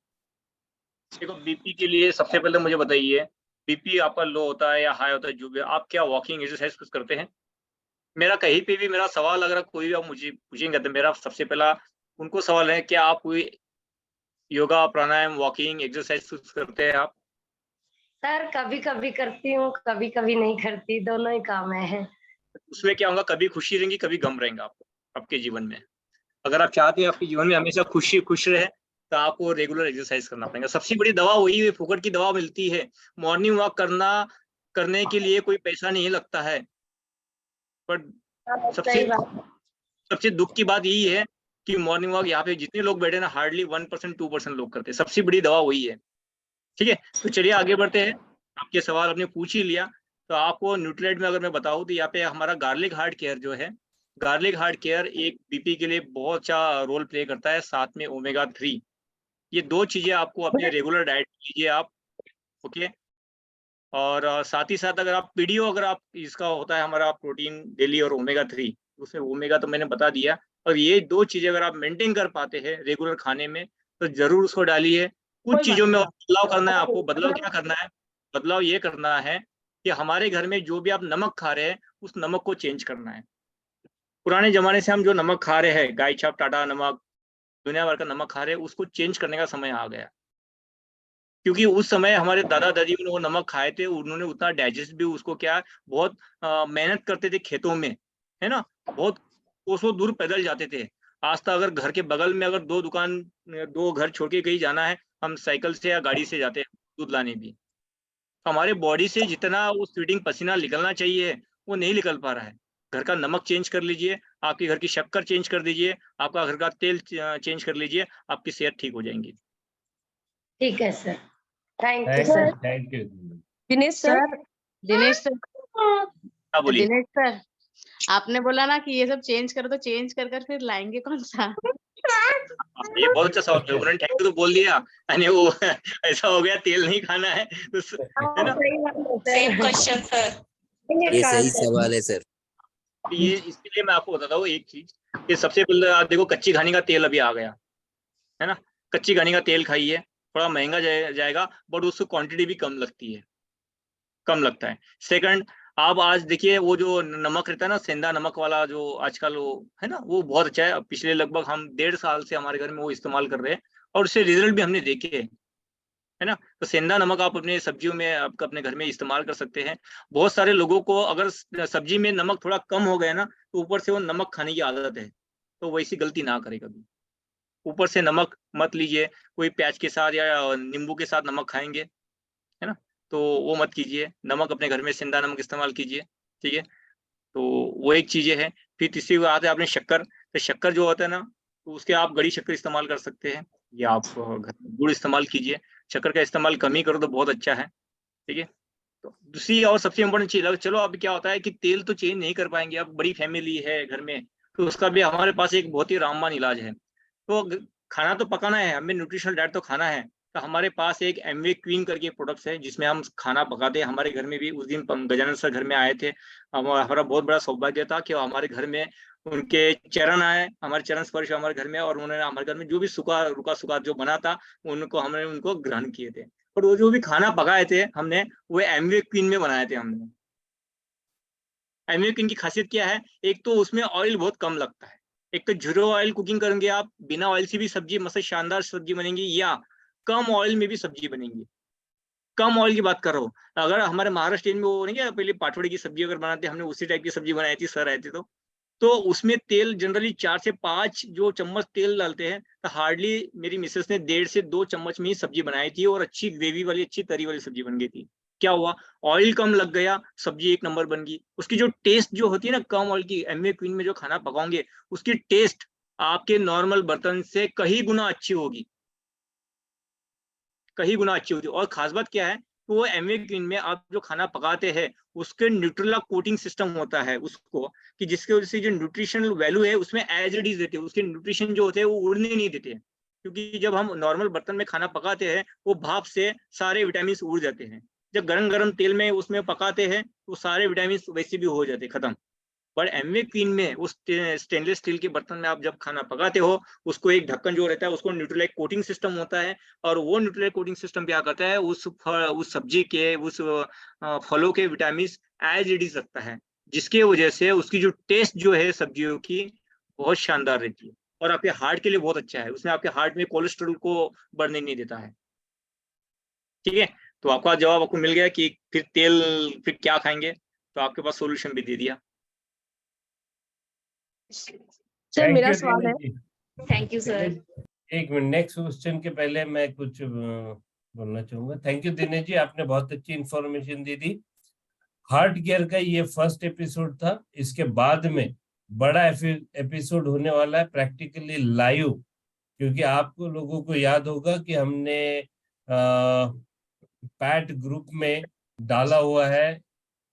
देखो, बीपी के लिए सबसे पहले मुझे बताइए, बीपी आपका लो होता है या हाई होता है, जो भी, आप क्या वॉकिंग एक्सरसाइज कुछ करते हैं? मेरा कहीं पे भी मेरा सवाल अगर कोई भी आप मुझे पूछेंगे तो मेरा सबसे पहला उनको सवाल है, क्या आप कोई योगा, प्राणायाम, वॉकिंग एक्सरसाइज कुछ करते हैं आप? सर कभी कभी करती हूँ, कभी कभी नहीं करती, दोनों ही काम है। उसमें क्या होगा, कभी खुशी रहेंगी कभी गम रहेंगे आपको आपके जीवन में। अगर आप चाहते हैं आपके जीवन में हमेशा खुश रहे, तो आपको रेगुलर एक्सरसाइज करना पड़ेगा। सबसे बड़ी दवा वही है, फुकट की दवा मिलती है। मॉर्निंग वॉक करने के लिए कोई पैसा नहीं लगता है। पर सबसे सही बात। सबसे दुख की बात यही है कि मॉर्निंग वॉक यहाँ पे जितने लोग बैठे ना, हार्डली 1% 2% लोग करते हैं। सबसे बड़ी दवा वही है। ठीक है, तो चलिए आगे बढ़ते हैं। आपके सवाल आपने पूछ ही लिया, तो आपको न्यूट्रिएंट में अगर मैं बताऊं तो यहाँ पे हमारा गार्लिक हार्ट केयर जो है, गार्लिक हार्ट केयर एक बीपी के लिए बहुत अच्छा रोल प्ले करता है, साथ में ओमेगा 3। ये 2 चीजें आपको अपने रेगुलर डाइट लीजिए आप। ओके, और साथ ही साथ अगर आप पीडीओ, अगर आप इसका होता है हमारा प्रोटीन डेली, और ओमेगा 3, उसमें ओमेगा तो मैंने बता दिया। और ये 2 चीजें अगर आप मेंटेन कर पाते हैं रेगुलर खाने में, तो जरूर उसको डालिए। कुछ चीजों में बदलाव करना है आपको। बदलाव क्या करना है? बदलाव ये करना है कि हमारे घर में जो भी आप नमक खा रहे हैं, उस नमक को चेंज करना है। पुराने जमाने से हम जो नमक खा रहे हैं, गाय छाप, टाटा नमक, दुनिया भर का नमक खा रहे हैं, उसको चेंज करने का समय आ गया। क्योंकि उस समय हमारे दादा दादी ने वो नमक खाए थे, उन्होंने उतना डाइजेस्ट भी उसको क्या बहुत मेहनत करते थे खेतों में, है ना, बहुत कोसों दूर पैदल जाते थे। आज तक अगर घर के बगल में अगर 2 घर छोड़ के कहीं जाना है, हम साइकिल से या गाड़ी से जाते हैं दूध लाने भी। हमारे बॉडी से जितना वो स्वीटिंग पसीना निकलना चाहिए वो नहीं निकल पा रहा है। घर का नमक चेंज कर लीजिए, आपके घर की शक्कर चेंज कर दीजिए, आपका घर का तेल चेंज कर लीजिए, आपकी सेहत ठीक हो जाएंगी। ठीक है sir, thank you sir. Thank you. Dinesh sir, Dinesh sir, हाँ बोलिए। दिनेश सर, आपने बोला ना कि ये सब चेंज करो, तो चेंज कर कर फिर लाएंगे कौन सा? ये बहुत अच्छा सवाल है, उन्होंने थैंक यू तो बोल दिया, यानी वो ऐसा हो गया तेल नहीं खाना है तो है ना। Same question sir. ये सही सवाल है सर। ये इसके लिए मैं आपको बताता हूँ एक चीज, कि सबसे पहले आप देखो कच्ची घानी का तेल अभी आ गया है ना, कच्ची घानी का तेल खाइए, थोड़ा महंगा जाएगा बट उसकी क्वांटिटी भी कम लगती है, कम लगता है। सेकंड, आप आज देखिए वो जो नमक रहता है ना, सेंधा नमक वाला जो आजकल वो है ना, वो बहुत अच्छा है। पिछले लगभग हम 1.5 साल से हमारे घर में वो इस्तेमाल कर रहे हैं और उससे रिजल्ट भी हमने देखे है ना। तो सेंधा नमक आप अपने सब्जियों में आप अपने घर में इस्तेमाल कर सकते हैं। बहुत सारे लोगों को अगर सब्जी में नमक थोड़ा कम हो गया ना, तो ऊपर से वो नमक खाने की आदत है, तो वैसी गलती ना करे कभी। ऊपर से नमक मत लीजिए, कोई प्याज के साथ या नींबू के साथ नमक खाएंगे है ना, तो वो मत कीजिए। नमक अपने घर में सेंधा नमक इस्तेमाल कीजिए, ठीक है। तो वो एक चीजें है। फिर तीसरी बात है आपने शक्कर, तो शक्कर जो होता है ना, तो उसके आप गड़ी शक्कर इस्तेमाल कर सकते हैं या आप घर में गुड़ इस्तेमाल कीजिए। शक्कर का इस्तेमाल कम ही करो तो बहुत अच्छा है, ठीक है। तो दूसरी और सबसे इम्पोर्टेंट चीज, चलो अब क्या होता है कि तेल तो चेंज नहीं कर पाएंगे, अब बड़ी फैमिली है घर में, तो उसका भी हमारे पास एक बहुत ही रामबाण इलाज है। तो खाना तो पकाना है, हमें न्यूट्रिशनल डाइट तो खाना है, तो हमारे पास एक एमवे क्वीन करके प्रोडक्ट्स है जिसमें हम खाना पकाते हैं। हमारे घर में भी उस दिन गजानन सर घर में आए थे, हमारा बहुत बड़ा सौभाग्य था कि हमारे घर में उनके चरण आए, हमारे चरण स्पर्श हमारे घर में, और उन्होंने हमारे घर में जो भी रुका सुखा जो बना था हमने उनको ग्रहण किए थे। और वो जो भी खाना पकाए थे हमने, वो एमवे क्वीन में बनाए थे हमने। एमवे क्वीन की खासियत क्या है, एक तो उसमें ऑयल बहुत कम लगता है, एक तो जीरो ऑयल कुकिंग करेंगे आप, बिना ऑयल से भी सब्जी मस्त शानदार सब्जी बनेगी, या कम ऑयल में भी सब्जी बनेगी। कम ऑयल की बात कर रहा हूँ, अगर हमारे महाराष्ट्र में वो नहीं क्या पहले पाठवड़े की सब्जी अगर बनाते, हमने उसी टाइप की सब्जी बनाई थी, सर आए थे तो उसमें तेल जनरली 4 से 5 जो चम्मच तेल डालते हैं, तो हार्डली मेरी मिसेस ने 1.5 से 2 चम्मच में ही सब्जी बनाई थी और अच्छी ग्रेवी वाली अच्छी तरी वाली सब्जी बन गई थी। क्या हुआ, ऑयल कम लग गया, सब्जी एक नंबर बन गई। उसकी जो टेस्ट जो होती है ना कम ऑयल की, एमवे क्वीन में जो खाना पकाओगे उसकी टेस्ट आपके नॉर्मल बर्तन से कहीं गुना अच्छी होगी, कहीं गुना अच्छी होती है। और खास बात क्या है, तो वो एमवे क्वीन में आप जो खाना पकाते हैं उसके न्यूट्रेला कोटिंग सिस्टम होता है उसको, कि जिसके वजह से जो न्यूट्रिशनल वैल्यू है उसमें एज इट इज देते हैं, उसके न्यूट्रिशन जो होते हैं वो उड़ने नहीं देते हैं। क्योंकि जब हम नॉर्मल बर्तन में खाना पकाते हैं वो भाप से सारे विटामिन उड़ जाते हैं, जब गरम गरम तेल में उसमें पकाते हैं तो सारे विटामिन वैसे भी हो जाते हैं खत्म। पर एमवे क्वीन में उस स्टेनलेस स्टील के बर्तन में आप जब खाना पकाते हो, उसको एक ढक्कन जो रहता है उसको न्यूट्रलाइट कोटिंग सिस्टम होता है, और वो न्यूट्रलाइट कोटिंग सिस्टम क्या करता है, उस सब्जी के उस फलों के विटामिन एज इट इज रखता है, जिसके वजह से उसकी जो टेस्ट जो है सब्जियों की बहुत शानदार रहती है, और आपके हार्ट के लिए बहुत अच्छा है। उसमें आपके हार्ट में कोलेस्ट्रॉल को बढ़ने नहीं देता है, ठीक है। तो आपका जवाब आपको मिल गया कि फिर तेल फिर क्या खाएंगे, तो आपके पास सोल्यूशन भी दे दिया। सर मेरा सवाल है, थैंक यू सर। एक मिनट, नेक्स्ट क्वेश्चन के पहले मैं कुछ बोलना चाहूंगा। थैंक यू दिनेश जी, आपने बहुत अच्छी इंफॉर्मेशन दी थी। हार्ट केयर का ये फर्स्ट एपिसोड था, इसके बाद में बड़ा एपिसोड होने वाला है प्रैक्टिकली लाइव, क्योंकि आपको लोगों को याद होगा कि हमने पैट ग्रुप में डाला हुआ है,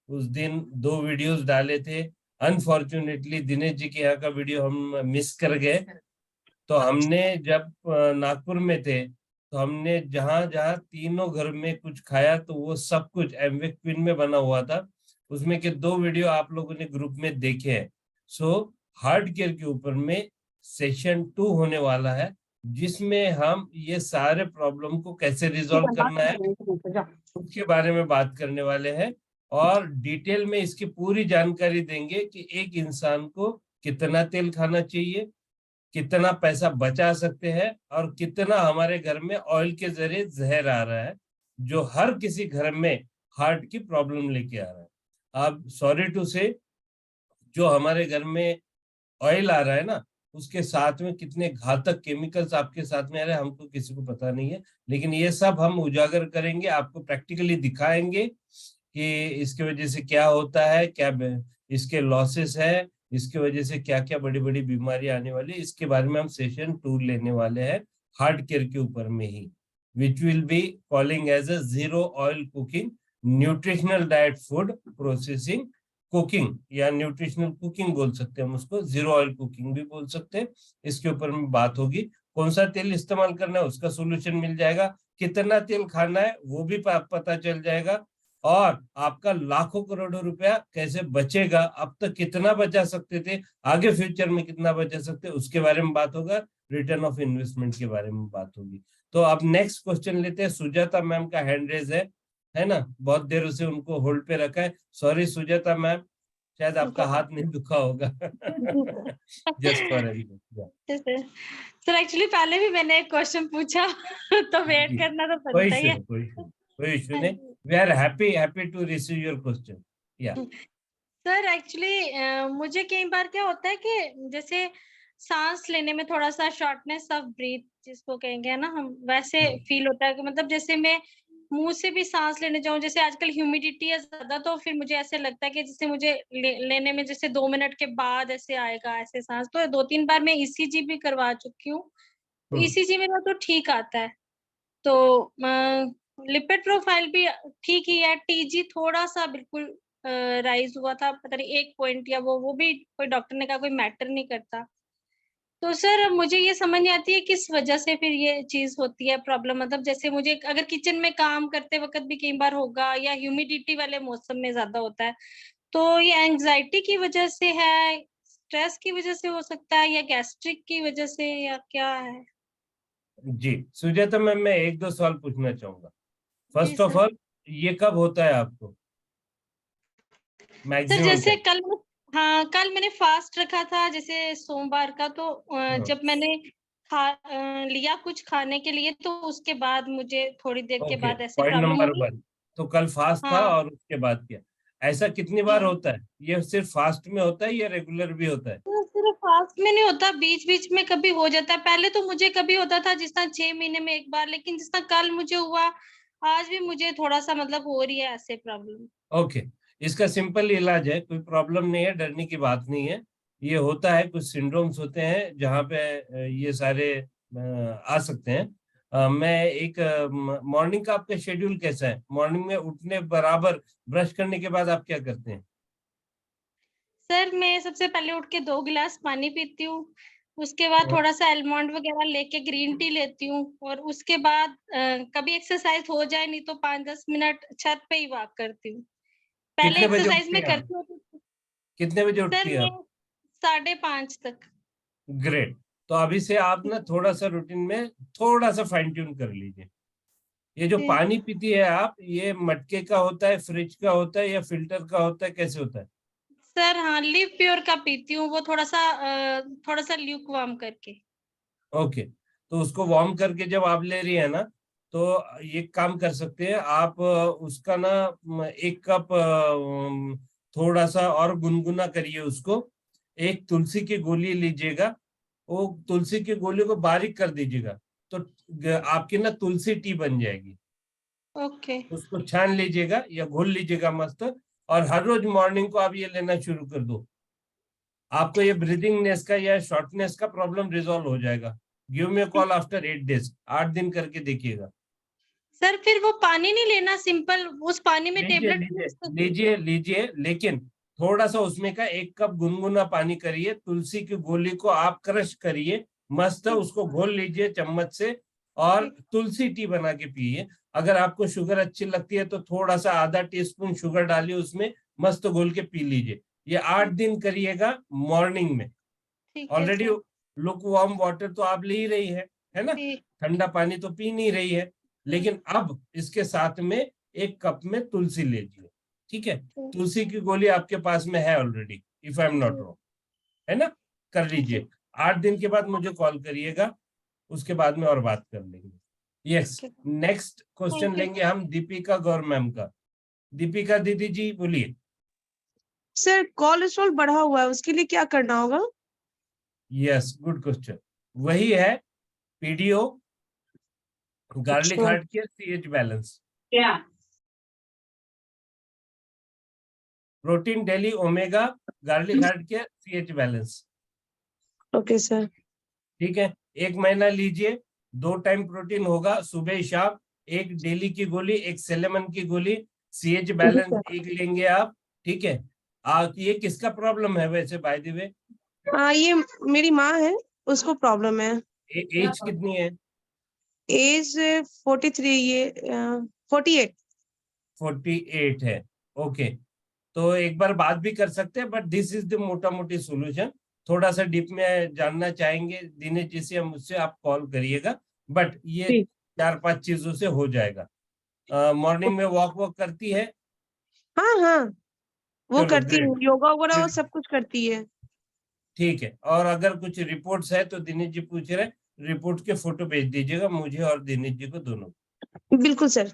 उस दिन 2 वीडियोस डाले थे। अनफॉर्चुनेटली दिनेश जी के यहाँ का वीडियो हम मिस कर गए, तो हमने जब नागपुर में थे तो हमने जहां जहां तीनों घर में कुछ खाया तो वो सब कुछ एमवे क्वीन में बना हुआ था, उसमें के 2 वीडियो आप लोगों ने ग्रुप में देखे हैं। सो हार्ट केयर के ऊपर में सेशन 2 होने वाला है, जिसमें हम ये सारे प्रॉब्लम को कैसे रिजॉल्व करना है उसके बारे में बात करने वाले हैं, और डिटेल में इसकी पूरी जानकारी देंगे कि एक इंसान को कितना तेल खाना चाहिए, कितना पैसा बचा सकते हैं, और कितना हमारे घर में ऑयल के जरिए जहर आ रहा है, जो हर किसी घर में हार्ट की प्रॉब्लम लेके आ रहा है। अब सॉरी टू से, जो हमारे घर में ऑयल आ रहा है ना, उसके साथ में कितने घातक केमिकल्स आपके साथ में आ रहे हैं हमको किसी को पता नहीं है, लेकिन ये सब हम उजागर करेंगे, आपको प्रैक्टिकली दिखाएंगे कि इसके वजह से क्या होता है, क्या इसके लॉसेस है, इसके वजह से क्या क्या बड़ी बड़ी बीमारी आने वाली है। इसके बारे में हम सेशन 2 लेने वाले हैं हार्ट केयर के ऊपर में ही, which will be calling as a zero oil cooking nutritional diet food processing cooking, या न्यूट्रिशनल कुकिंग बोल सकते हैं हम उसको, जीरो ऑयल कुकिंग भी बोल सकते हैं। इसके ऊपर में बात होगी, कौन सा तेल इस्तेमाल करना है उसका सोल्यूशन मिल जाएगा, कितना तेल खाना है वो भी पता चल जाएगा, और आपका लाखों करोड़ों रुपया कैसे बचेगा, अब तक कितना बचा सकते थे, आगे फ्यूचर में कितना बचा सकते उसके बारे में बात होगा, रिटर्न ऑफ इन्वेस्टमेंट के बारे में बात होगी। तो अब नेक्स्ट क्वेश्चन लेते हैं। सुजाता मैम का हैंड रेज है ना, बहुत देर से उनको होल्ड पे रखा है। सॉरी सुजाता मैम, शायद आपका हाथ नहीं दुखा होगा। जस्ट फॉर सर एक्चुअली पहले भी मैंने एक क्वेश्चन पूछा तो वेट करना तो बनता ही है। कोई इशू नहीं, we are happy to receive your question. या सर एक्चुअली मुझे कई बार क्या होता है कि जैसे सांस लेने में थोड़ा सा शॉर्टनेस ऑफ ब्रीथ जिसको कहेंगे है ना हम, वैसे फील होता है कि मतलब जैसे मैं मुंह से भी सांस लेने जाऊं, जैसे आजकल ह्यूमिडिटी है ज्यादा, तो फिर मुझे ऐसे लगता है कि जैसे मुझे लेने में जैसे 2 मिनट के बाद ऐसे आएगा ऐसे सांस। तो 2-3 बार मैं ईसीजी भी करवा चुकी हूँ, तो ईसीजी मेरा तो ठीक आता है, तो लिपिड प्रोफाइल भी ठीक ही है, टीजी थोड़ा सा बिल्कुल राइज हुआ था, पता नहीं 1 पॉइंट या वो भी कोई डॉक्टर ने कहा कोई मैटर नहीं करता। तो सर मुझे ये समझ नहीं आती है किस वजह से फिर ये चीज होती है प्रॉब्लम, मतलब जैसे मुझे अगर किचन में काम करते वक्त भी कई बार होगा, या ह्यूमिडिटी वाले मौसम में ज्यादा होता है, तो ये एंजाइटी की वजह से है, स्ट्रेस की वजह से हो सकता है, या गैस्ट्रिक की वजह से, या क्या है? जी सुजाता मैम, मैं 1-2 सवाल पूछना चाहूंगा। फर्स्ट ऑफ ऑल, ये कब होता है आपको सर? जैसे कल मैंने फास्ट रखा था जैसे सोमवार का, तो जब मैंने लिया कुछ खाने के लिए, तो उसके बाद मुझे थोड़ी देर के बाद ऐसे प्रॉब्लम प्रॉब्लम नंबर 1, तो कल फास्ट था और उसके बाद क्या? ऐसा कितनी बार होता है? ये सिर्फ फास्ट में होता है या रेगुलर भी होता है? तो सिर्फ फास्ट में नहीं होता, बीच बीच में कभी हो जाता है। पहले तो मुझे कभी होता था जिस तरह 6 महीने में एक बार, लेकिन जिस तरह कल मुझे हुआ, आज भी मुझे थोड़ा सा मतलब हो रही है ऐसे प्रॉब्लम। ओके, इसका सिंपल इलाज है, कोई प्रॉब्लम नहीं है, डरने की बात नहीं है। ये होता है, कुछ सिंड्रोम्स होते हैं जहाँ पे ये सारे आ सकते हैं। मैं एक मॉर्निंग का आपका शेड्यूल कैसा है? मॉर्निंग में उठने बराबर ब्रश करने के बाद आप क्या करते हैं? सर मैं सबसे पहले उठ के 2 गिलास पानी पीती हूँ, उसके बाद थोड़ा सा आलमंड वगैरह लेके ग्रीन टी लेती हूँ, और उसके बाद कभी एक्सरसाइज हो जाए नहीं तो 5-10 मिनट छत पे ही वॉक करती हूँ। पहले एक्सरसाइज में करती हूँ। कितने बजे उठती है? 5:30 तक। ग्रेट। तो अभी से आप ना थोड़ा सा रूटीन में थोड़ा सा फाइन ट्यून कर लीजिए। ये जो पानी पीती है आप, ये मटके का होता है, फ्रिज का होता है, या फिल्टर का होता है, कैसे होता है? सर हाँ, लिव प्योर का पीती हूँ, वो थोड़ा सा ल्यूक वार्म करके। ओके, तो उसको वार्म करके जब आप ले रही है ना, तो ये काम कर सकते हैं आप, उसका ना 1 कप थोड़ा सा और गुनगुना करिए उसको, 1 तुलसी की गोली लीजिएगा, वो तुलसी की गोली को बारीक कर दीजिएगा, तो आपकी ना तुलसी टी बन जाएगी। ओके। उसको छान लीजिएगा या घोल लीजिएगा मस्त, और हर रोज मॉर्निंग को आप ये लेना शुरू कर दो, आपको ये ब्रीदिंगनेस का या शॉर्टनेस का प्रॉब्लम रिजॉल्व हो जाएगा। Give me a call after 8 days, 8 दिन करके देखिएगा। सर फिर वो पानी नहीं लेना, सिंपल उस पानी में टेबलेट लीजिए, लेकिन थोड़ा सा उसमें का 1 कप गुनगुना पानी करिए, तुलसी की गोली को आप क्रश करिए मस्त, उसको घोल लीजिए चम्मच से, और तुलसी टी बना के पिए। अगर आपको शुगर अच्छी लगती है तो थोड़ा सा आधा टीस्पून शुगर डालिए उसमें, मस्त घोल के पी लीजिए। ये 8 दिन करिएगा मॉर्निंग में। ऑलरेडी लुक वार्म वाटर तो आप ले ही रही है ना, ठंडा पानी तो पी नहीं रही है, लेकिन अब इसके साथ में 1 कप में तुलसी लीजिए, ठीक है? तुलसी की गोली आपके पास में है already, if I am not wrong, है ना? कर लीजिए। 8 दिन के बाद मुझे कॉल करिएगा, उसके बाद में और बात कर लेंगे। यस, नेक्स्ट क्वेश्चन लेंगे हम दीपिका गौर मैम का। दीपिका दीदी जी बोलिए। सर कोलेस्ट्रॉल बढ़ा हुआ है, उसके लिए क्या करना होगा? Yes, good question. वही है पीडीओ, गार्लिक अच्छा। Heart care, CH balance. क्या? Protein daily omega, garlic heart care, CH balance. Okay sir. ठीक है, 1 महीना लीजिए, 2 टाइम प्रोटीन होगा, सुबह शाम, 1 डेली की गोली, 1 सेलेमन की गोली, सीएच बैलेंस 1 लेंगे आप। ठीक है, ये किसका प्रॉब्लम है वैसे बाय द वे? हाँ, ये मेरी माँ है, उसको प्रॉब्लम है। एज कितनी है? एज 43, ये 48। 48 है। ओके, तो एक बार बात भी कर सकते हैं, बट दिस इज द मोटा मोटी सोल्यूशन। थोड़ा सा डीप में जानना चाहेंगे दिनेश जी से, मुझसे आप कॉल करिएगा, बट ये 4-5 चीजों से हो जाएगा। मॉर्निंग में वॉक करती है? हाँ हाँ, वो चलो करती है, ग्रेट, योगा वगैरह वो सब कुछ करती है। ठीक है। और अगर कुछ रिपोर्ट्स है तो दिनेश जी पूछ रहे, रिपोर्ट के फोटो भेज दीजिएगा मुझे और दिनेश जी को, दोनों। बिल्कुल सर,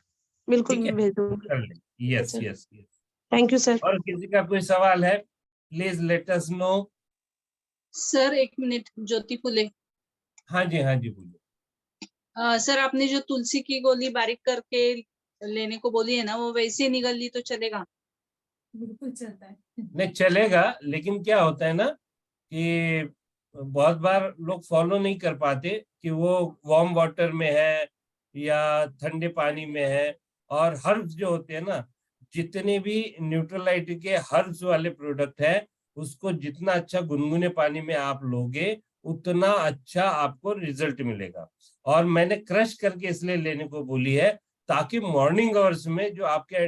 बिल्कुल ठीक है, भेज दूंगी। कर ले। Yes sir, yes yes. Thank you sir. और किसी का कोई सवाल है, please let us know. Sir 1 minute, Jyoti Phule. हाँ जी बोलिए। सर आपने जो तुलसी की गोली बारीक करके लेने को बोली है ना, वो वैसे निगल ली तो चलेगा? बिल्कुल चलता है। नहीं चलेगा, लेकिन क्या होता है ना कि बहुत बार लोग फॉलो नहीं कर पाते कि वो वार्म वाटर में है या ठंडे पानी में है। और हर्ब्स जो होते हैं ना, जितने भी न्यूट्रलाइट के हर्ब्स वाले प्रोडक्ट है, उसको जितना अच्छा गुनगुने पानी में आप लोगे, उतना अच्छा आपको रिजल्ट मिलेगा। और मैंने क्रश करके इसलिए लेने को बोली है, ताकि मॉर्निंग आवर्स में जो आपके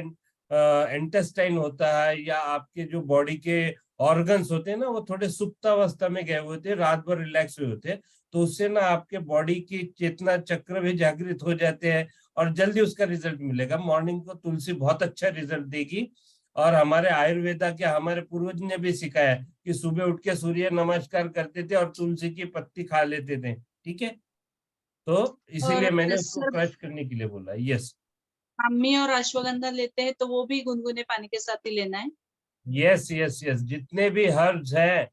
इंटेस्टाइन होता है या आपके जो बॉडी के ऑर्गन्स होते हैं ना, वो थोड़े सुप्तावस्था में गए हुए थे, रात भर रिलैक्स हुए होते हैं, तो उससे ना आपके बॉडी की चेतना चक्र भी जागृत हो जाते हैं और जल्दी उसका रिजल्ट मिलेगा। मॉर्निंग को तुलसी बहुत अच्छा रिजल्ट देगी। और हमारे आयुर्वेदा के हमारे पूर्वज ने भी सिखाया कि सुबह उठ के सूर्य नमस्कार करते थे और तुलसी की पत्ती खा लेते थे। ठीक है, तो इसीलिए और मैंने उसको सर क्रश करने के लिए बोला। यस ब्राह्मी और अश्वगंधा लेते हैं तो वो भी गुनगुने पानी के साथ ही लेना है? यस यस यस, जितने भी हर्ब्स हैं,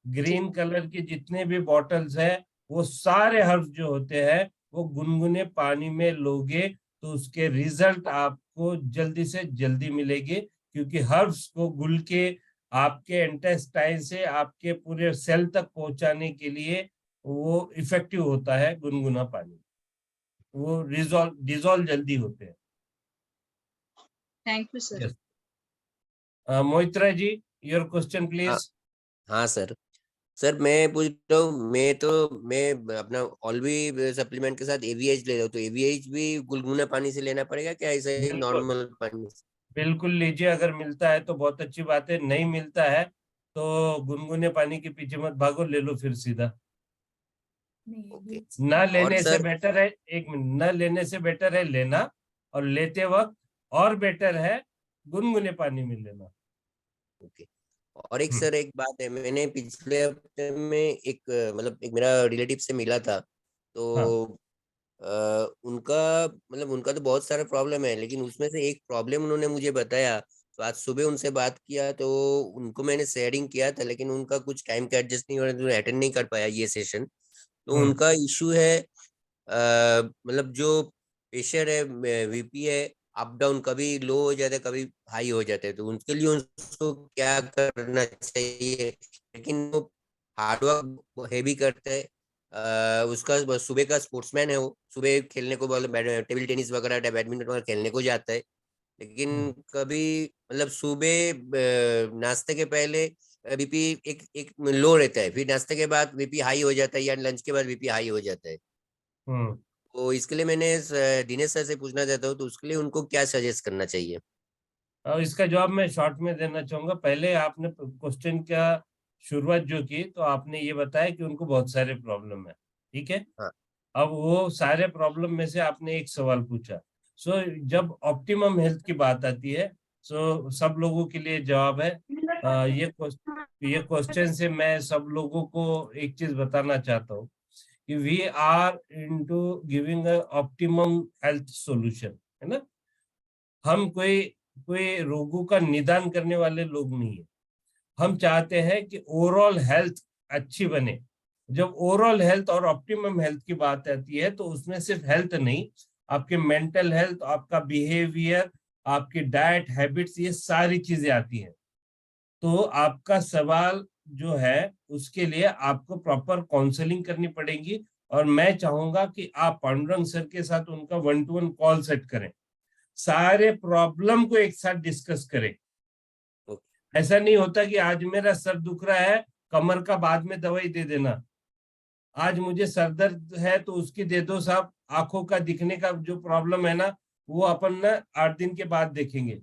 ग्रीन कलर की जितने भी बॉटल्स है, वो सारे हर्ब्स जो होते हैं वो गुनगुने पानी में लोगे तो उसके रिजल्ट आपको जल्दी से जल्दी मिलेंगे। क्योंकि हर्ब्स को घुल के आपके इंटेस्टाइन से आपके पूरे सेल तक पहुंचाने के लिए वो इफेक्टिव होता है गुनगुना पानी, वो डिजोल्व जल्दी होते हैं। Thank you sir. Yes, Mohitra ji, your question हाँ प्लीज। हाँ सर मैं पूछ रहा हूँ, मैं अपना ऑलवी सप्लीमेंट के साथ एवीएच ले रहा हूँ, तो एवीएच भी गुनगुना पानी से लेना पड़ेगा क्या, ऐसे ही बिल्कुल नॉर्मल पानी से? बिल्कुल लीजिए, अगर मिलता है तो बहुत अच्छी बात है, नहीं मिलता है तो गुनगुने पानी के पीछे मत भागो, ले लो फिर सीधा। नहीं, ना और लेने से सर बेटर है, 1 मिनट, ना लेने से बेटर है लेना, और लेते वक्त और बेटर है गुनगुने पानी में लेना। ओके, और एक सर एक बात है, मैंने पिछले हफ्ते में एक मतलब एक मेरा रिलेटिव से मिला था, तो हाँ उनका तो बहुत सारे प्रॉब्लम है, लेकिन उसमें से एक प्रॉब्लम उन्होंने मुझे बताया। तो आज सुबह उनसे बात किया तो उनको मैंने शेयरिंग किया था, लेकिन उनका कुछ टाइम का एडजस्ट नहीं हो रहा, तो अटेंड नहीं कर पाया ये सेशन। तो उनका इशू है मतलब जो प्रेशर है, वीपी है, अप डाउन, कभी लो हो जाता है कभी हाई हो जाता है, तो उनके लिए उसको क्या करना चाहिए? लेकिन वो हार्डवर्क हैवी करता है। उसका सुबह का स्पोर्ट्समैन है, वो सुबह खेलने को टेबल टेनिस वगैरह बैडमिंटन वगैरह खेलने को जाता है। लेकिन कभी मतलब सुबह नाश्ते के पहले बीपी एक एक लो रहता है, फिर नाश्ते के बाद बीपी हाई हो जाता है, या लंच के बाद बीपी हाई हो जाता है। तो इसके लिए मैंने दिनेश सर से पूछना चाहता हूँ, तो उसके लिए उनको क्या सजेस्ट करना चाहिए? और इसका जवाब मैं शॉर्ट में देना चाहूंगा। पहले आपने क्वेश्चन का शुरुआत जो की, तो आपने ये बताया कि उनको बहुत सारे प्रॉब्लम है। ठीक है, हाँ अब वो सारे प्रॉब्लम में से आपने एक सवाल पूछा। सो जब ऑप्टिमम हेल्थ की बात आती है, सो सब लोगों के लिए जवाब है। ये क्वेश्चन से मैं सब लोगों को एक चीज बताना चाहता हूँ कि we are into giving a optimum health solution, है ना। हम कोई रोगों का निदान करने वाले लोग नहीं है। हम चाहते हैं कि ओवरऑल हेल्थ अच्छी बने। जब ओवरऑल हेल्थ और ऑप्टिमम हेल्थ की बात आती है तो उसमें सिर्फ हेल्थ नहीं, आपके मेंटल हेल्थ, आपका बिहेवियर, आपकी डाइट हैबिट्स, ये सारी चीजें आती हैं। तो आपका सवाल जो है उसके लिए आपको प्रॉपर काउंसलिंग करनी पड़ेगी, और मैं चाहूंगा कि आप पांडुरंग सर के साथ उनका 1-to-1 कॉल सेट करें, सारे प्रॉब्लम को एक साथ डिस्कस करें। ऐसा नहीं होता कि आज मेरा सर दुख रहा है, कमर का बाद में दवाई दे देना। आज मुझे सर दर्द है तो उसकी दे दो साहब, आंखों का दिखने का जो प्रॉब्लम है ना वो अपन ना 8 दिन के बाद देखेंगे,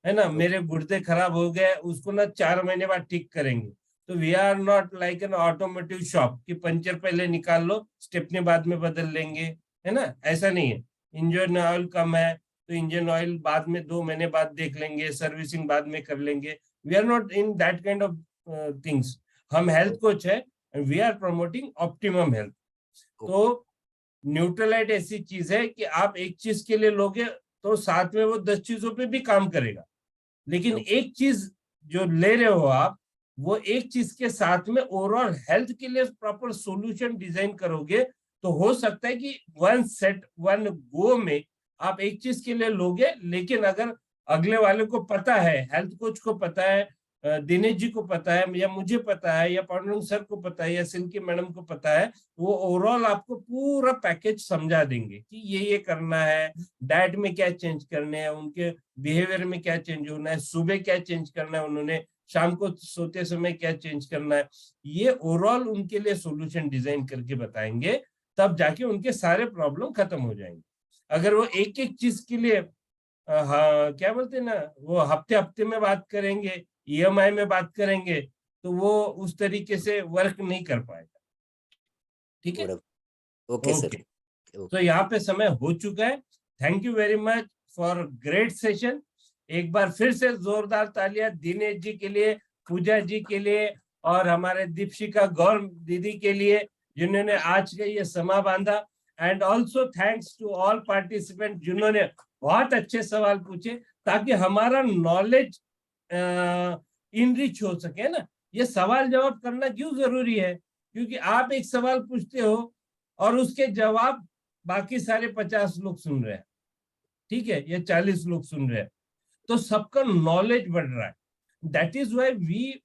है ना। मेरे गुर्दे खराब हो गए, उसको ना 4 महीने बाद ठीक करेंगे। तो we are not like an automotive shop कि पंचर पहले निकाल लो, स्टेपनी बाद में बदल लेंगे, है ना। ऐसा नहीं है। इंजन ऑयल कम है तो इंजन ऑयल बाद में 2 महीने बाद देख लेंगे, सर्विसिंग बाद में कर लेंगे। We are not in that kind of things. हम हेल्थ कोच है, we are promoting optimum health. तो न्यूट्रलाइट ऐसी चीज है कि आप एक चीज के लिए लोगे तो साथ में वो 10 चीजों पे भी काम करेगा। लेकिन एक चीज जो ले रहे हो आप, वो एक चीज के साथ में ओवरऑल हेल्थ के लिए प्रॉपर सॉल्यूशन डिजाइन करोगे तो हो सकता है कि वन गो में आप एक चीज के लिए लोगे। लेकिन अगर अगले वाले को पता है, हेल्थ कोच को पता है, दिनेश जी को पता है, या मुझे पता है, या पांडुरंग सर को पता है, या सिल्की मैडम को पता है, वो ओवरऑल आपको पूरा पैकेज समझा देंगे कि ये करना है, डाइट में क्या चेंज करने हैं, उनके बिहेवियर में क्या चेंज होना है, सुबह क्या चेंज करना है, उन्होंने शाम को सोते समय क्या चेंज करना है। ये ओवरऑल उनके लिए सॉल्यूशन डिजाइन करके बताएंगे, तब जाके उनके सारे प्रॉब्लम खत्म हो जाएंगे। अगर वो एक एक चीज के लिए हाँ क्या बोलते हैं ना, वो हफ्ते हफ्ते में बात करेंगे, ईएमआई में बात करेंगे, तो वो उस तरीके से वर्क नहीं कर पाएगा। ठीक है, ओके सर। तो यहाँ पे समय हो चुका है। Thank you very much for great session. एक बार फिर से जोरदार तालियां दिनेश जी के लिए, पूजा जी के लिए, और हमारे दीपशिका गौर दीदी के लिए जिन्होंने आज का ये समा बांधा। And also thanks to all participant जिन्होंने बहुत अच्छे सवाल पूछे, ताकि हमारा नॉलेज इनरिच हो सके ना। ये सवाल जवाब करना क्यों जरूरी है? क्योंकि आप एक सवाल पूछते हो और उसके जवाब बाकी सारे 50 लोग सुन रहे हैं, ठीक है, या 40 लोग सुन रहे हैं, तो सबका नॉलेज बढ़ रहा है। That is why we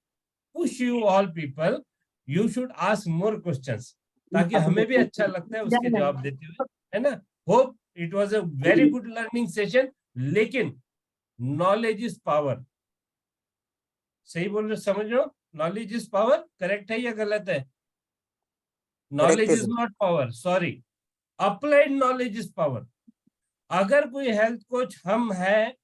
push you all people, you should ask more questions, ताकि हमें भी अच्छा लगता है उसके जवाब देते हुए, है ना। Hope it was a very good learning session. लेकिन नॉलेज इज पावर, सही बोल रहे, समझ रहे हो? नॉलेज इज पावर, करेक्ट है या गलत है? Knowledge is not power, sorry, applied knowledge is power. अगर कोई हेल्थ कोच हम है,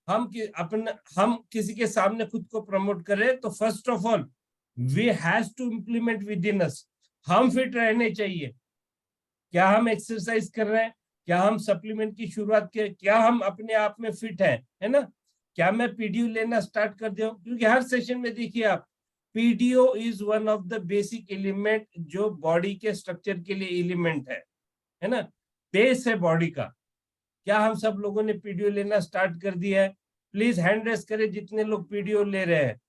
हम किसी के सामने खुद को प्रमोट करें, तो first of all we has to implement within us. हम फिट रहने चाहिए। क्या हम एक्सरसाइज कर रहे हैं? क्या हम सप्लीमेंट की शुरुआत के, क्या हम अपने आप में फिट हैं, है ना? क्या मैं पीडीओ लेना स्टार्ट कर दूं? क्योंकि हर सेशन में देखिए आप, PDO is one of the basic element जो बॉडी के स्ट्रक्चर के लिए एलिमेंट है ना, बेस है बॉडी का। क्या हम सब लोगों ने पीडीओ लेना स्टार्ट कर दिया है? प्लीज हैंड रेस करें जितने लोग पीडीओ ले रहे हैं।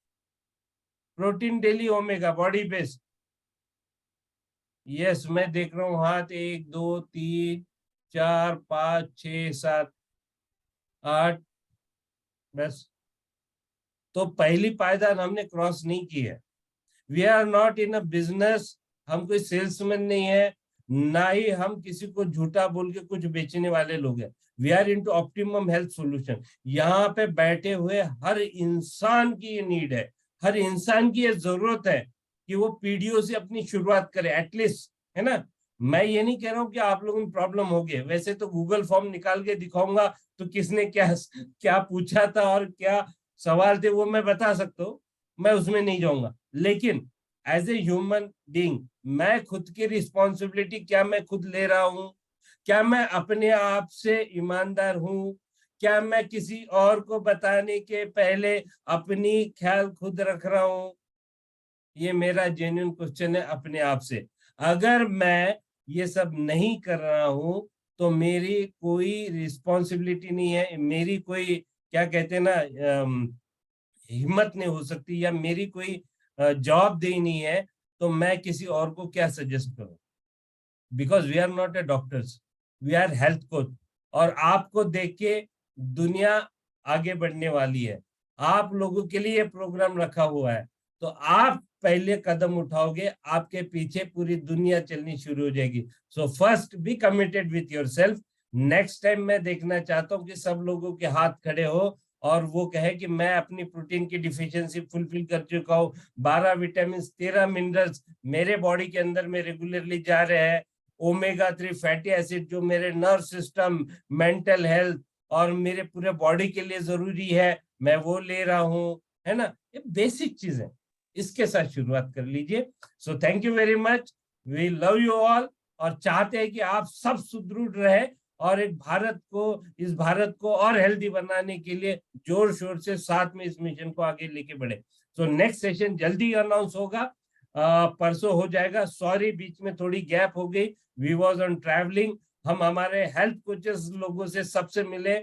Protein daily omega body base, yes मैं देख रहा हूँ हाथ, 1 2 3 4 5 6 7 8, बस। तो पहली पायदान हमने क्रॉस नहीं की है। We are not in a business, हम कोई सेल्समैन नहीं है, ना ही हम किसी को झूठा बोल के कुछ बेचने वाले लोग हैं। We are into optimum health solution. यहाँ पे बैठे हुए हर इंसान की ये नीड है, हर इंसान की ये जरूरत है कि वो पीडीओ से अपनी शुरुआत करे एटलीस्ट, है ना। मैं ये नहीं कह रहा हूँ कि आप लोगों में प्रॉब्लम हो गई, वैसे तो गूगल फॉर्म निकाल के दिखाऊंगा तो किसने क्या क्या पूछा था और क्या सवाल थे वो मैं बता सकता हूँ, मैं उसमें नहीं जाऊंगा। लेकिन एज ए ह्यूमन बीइंग मैं खुद की रिस्पॉन्सिबिलिटी क्या मैं खुद ले रहा हूँ? क्या मैं अपने आप से ईमानदार हूँ? क्या मैं किसी और को बताने के पहले अपनी ख्याल खुद रख रहा हूँ? ये मेरा जेन्युइन क्वेश्चन है अपने आप से। अगर मैं ये सब नहीं कर रहा हूँ तो मेरी कोई रिस्पॉन्सिबिलिटी नहीं है, मेरी कोई क्या कहते हैं ना हिम्मत नहीं हो सकती, या मेरी कोई जॉब दे नहीं है, तो मैं किसी और को क्या सजेस्ट करूं? Because we are not a doctors, we are health coach. और आपको देख के दुनिया आगे बढ़ने वाली है, आप लोगों के लिए प्रोग्राम रखा हुआ है, तो आप पहले कदम उठाओगे, आपके पीछे पूरी दुनिया चलनी शुरू हो जाएगी। So first be committed with yourself. Next time मैं देखना चाहता हूँ कि सब लोगों के हाथ खड़े हो और वो कहे कि मैं अपनी प्रोटीन की डिफिशियंसी फुलफिल कर चुका हूँ, 12 विटामिन 13 मिनरल्स मेरे बॉडी के अंदर में रेगुलरली जा रहे हैं, ओमेगा 3 फैटी एसिड जो मेरे नर्व सिस्टम, मेंटल हेल्थ और मेरे पूरे बॉडी के लिए जरूरी है, मैं वो ले रहा हूँ, है ना। ये बेसिक चीजें, इसके साथ शुरुआत कर लीजिए। So thank you very much, we love you all, और चाहते हैं कि आप सब सुदृढ़ रहे और एक इस भारत को और हेल्दी बनाने के लिए जोर शोर से साथ में इस मिशन को आगे लेके बढ़े। सो नेक्स्ट सेशन जल्दी अनाउंस होगा, परसों हो जाएगा। सॉरी बीच में थोड़ी गैप हो गई, वी वाज ऑन ट्रैवलिंग। हम हमारे हेल्थ कोचेस लोगों से सबसे मिले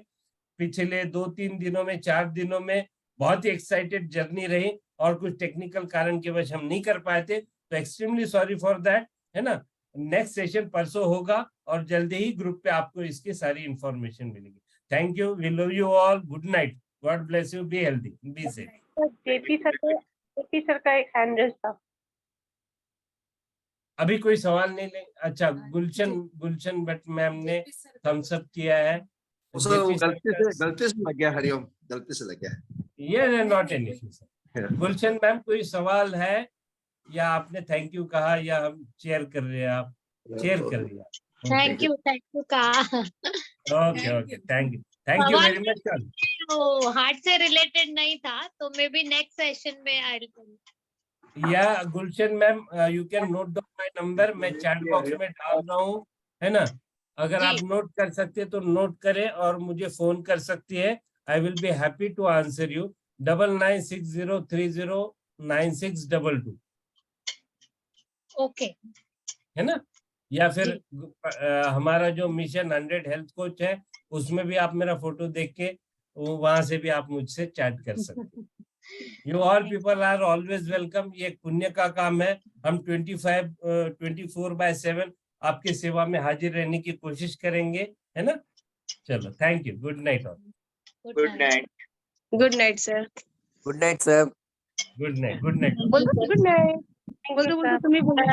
पिछले 2-3 दिनों में, 4 दिनों में, बहुत ही एक्साइटेड जर्नी रही और कुछ टेक्निकल कारण के वजह हम नहीं कर पाए थे, तो एक्सट्रीमली सॉरी फॉर दैट, है ना। नेक्स्ट सेशन परसों होगा और जल्दी ही ग्रुप पे आपको इसकी सारी इंफॉर्मेशन मिलेगी। Thank you, we love you all, good night, God bless you, be healthy, be safe. JP sir का एक हैंड रेज था। अभी कोई सवाल नहीं ले? अच्छा, गुलशन भट्ट मैम ने थम्स अप किया है। गलती से लग गया, हरिओम, गलती से लग गया। ये not an issue sir. Gulshan ma'am कोई सवाल है, या आपने थैंक यू कहा, या हम चेयर कर रहे हैं? आप चेयर कर रही हैं। थैंक यू कहा। Okay, thank you very much sir. वो हार्ट से रिलेटेड नहीं था, तो मे बी नेक्स्ट सेशन में या Gulshan ma'am, you can note down my number, मैं चैट बॉक्स में डाल रहा हूँ, है ना। अगर आप नोट कर सकते तो नोट करें और मुझे फोन कर सकती है, I will be happy to answer you. 9960309622, okay, है ना। या फिर हमारा जो मिशन 100 हेल्थ कोच है, उसमें भी आप मेरा फोटो देख के वहां से भी आप मुझसे चैट कर सकते हैं। You all people are always welcome. ये पुण्य का काम है, हम 24/7 आपकी सेवा में हाजिर रहने की कोशिश करेंगे, है ना। चलो, thank you, good night all. Good night. Good night sir. Good night sir. Good night, good night. Good night. बोल दो तुम्हें बोला।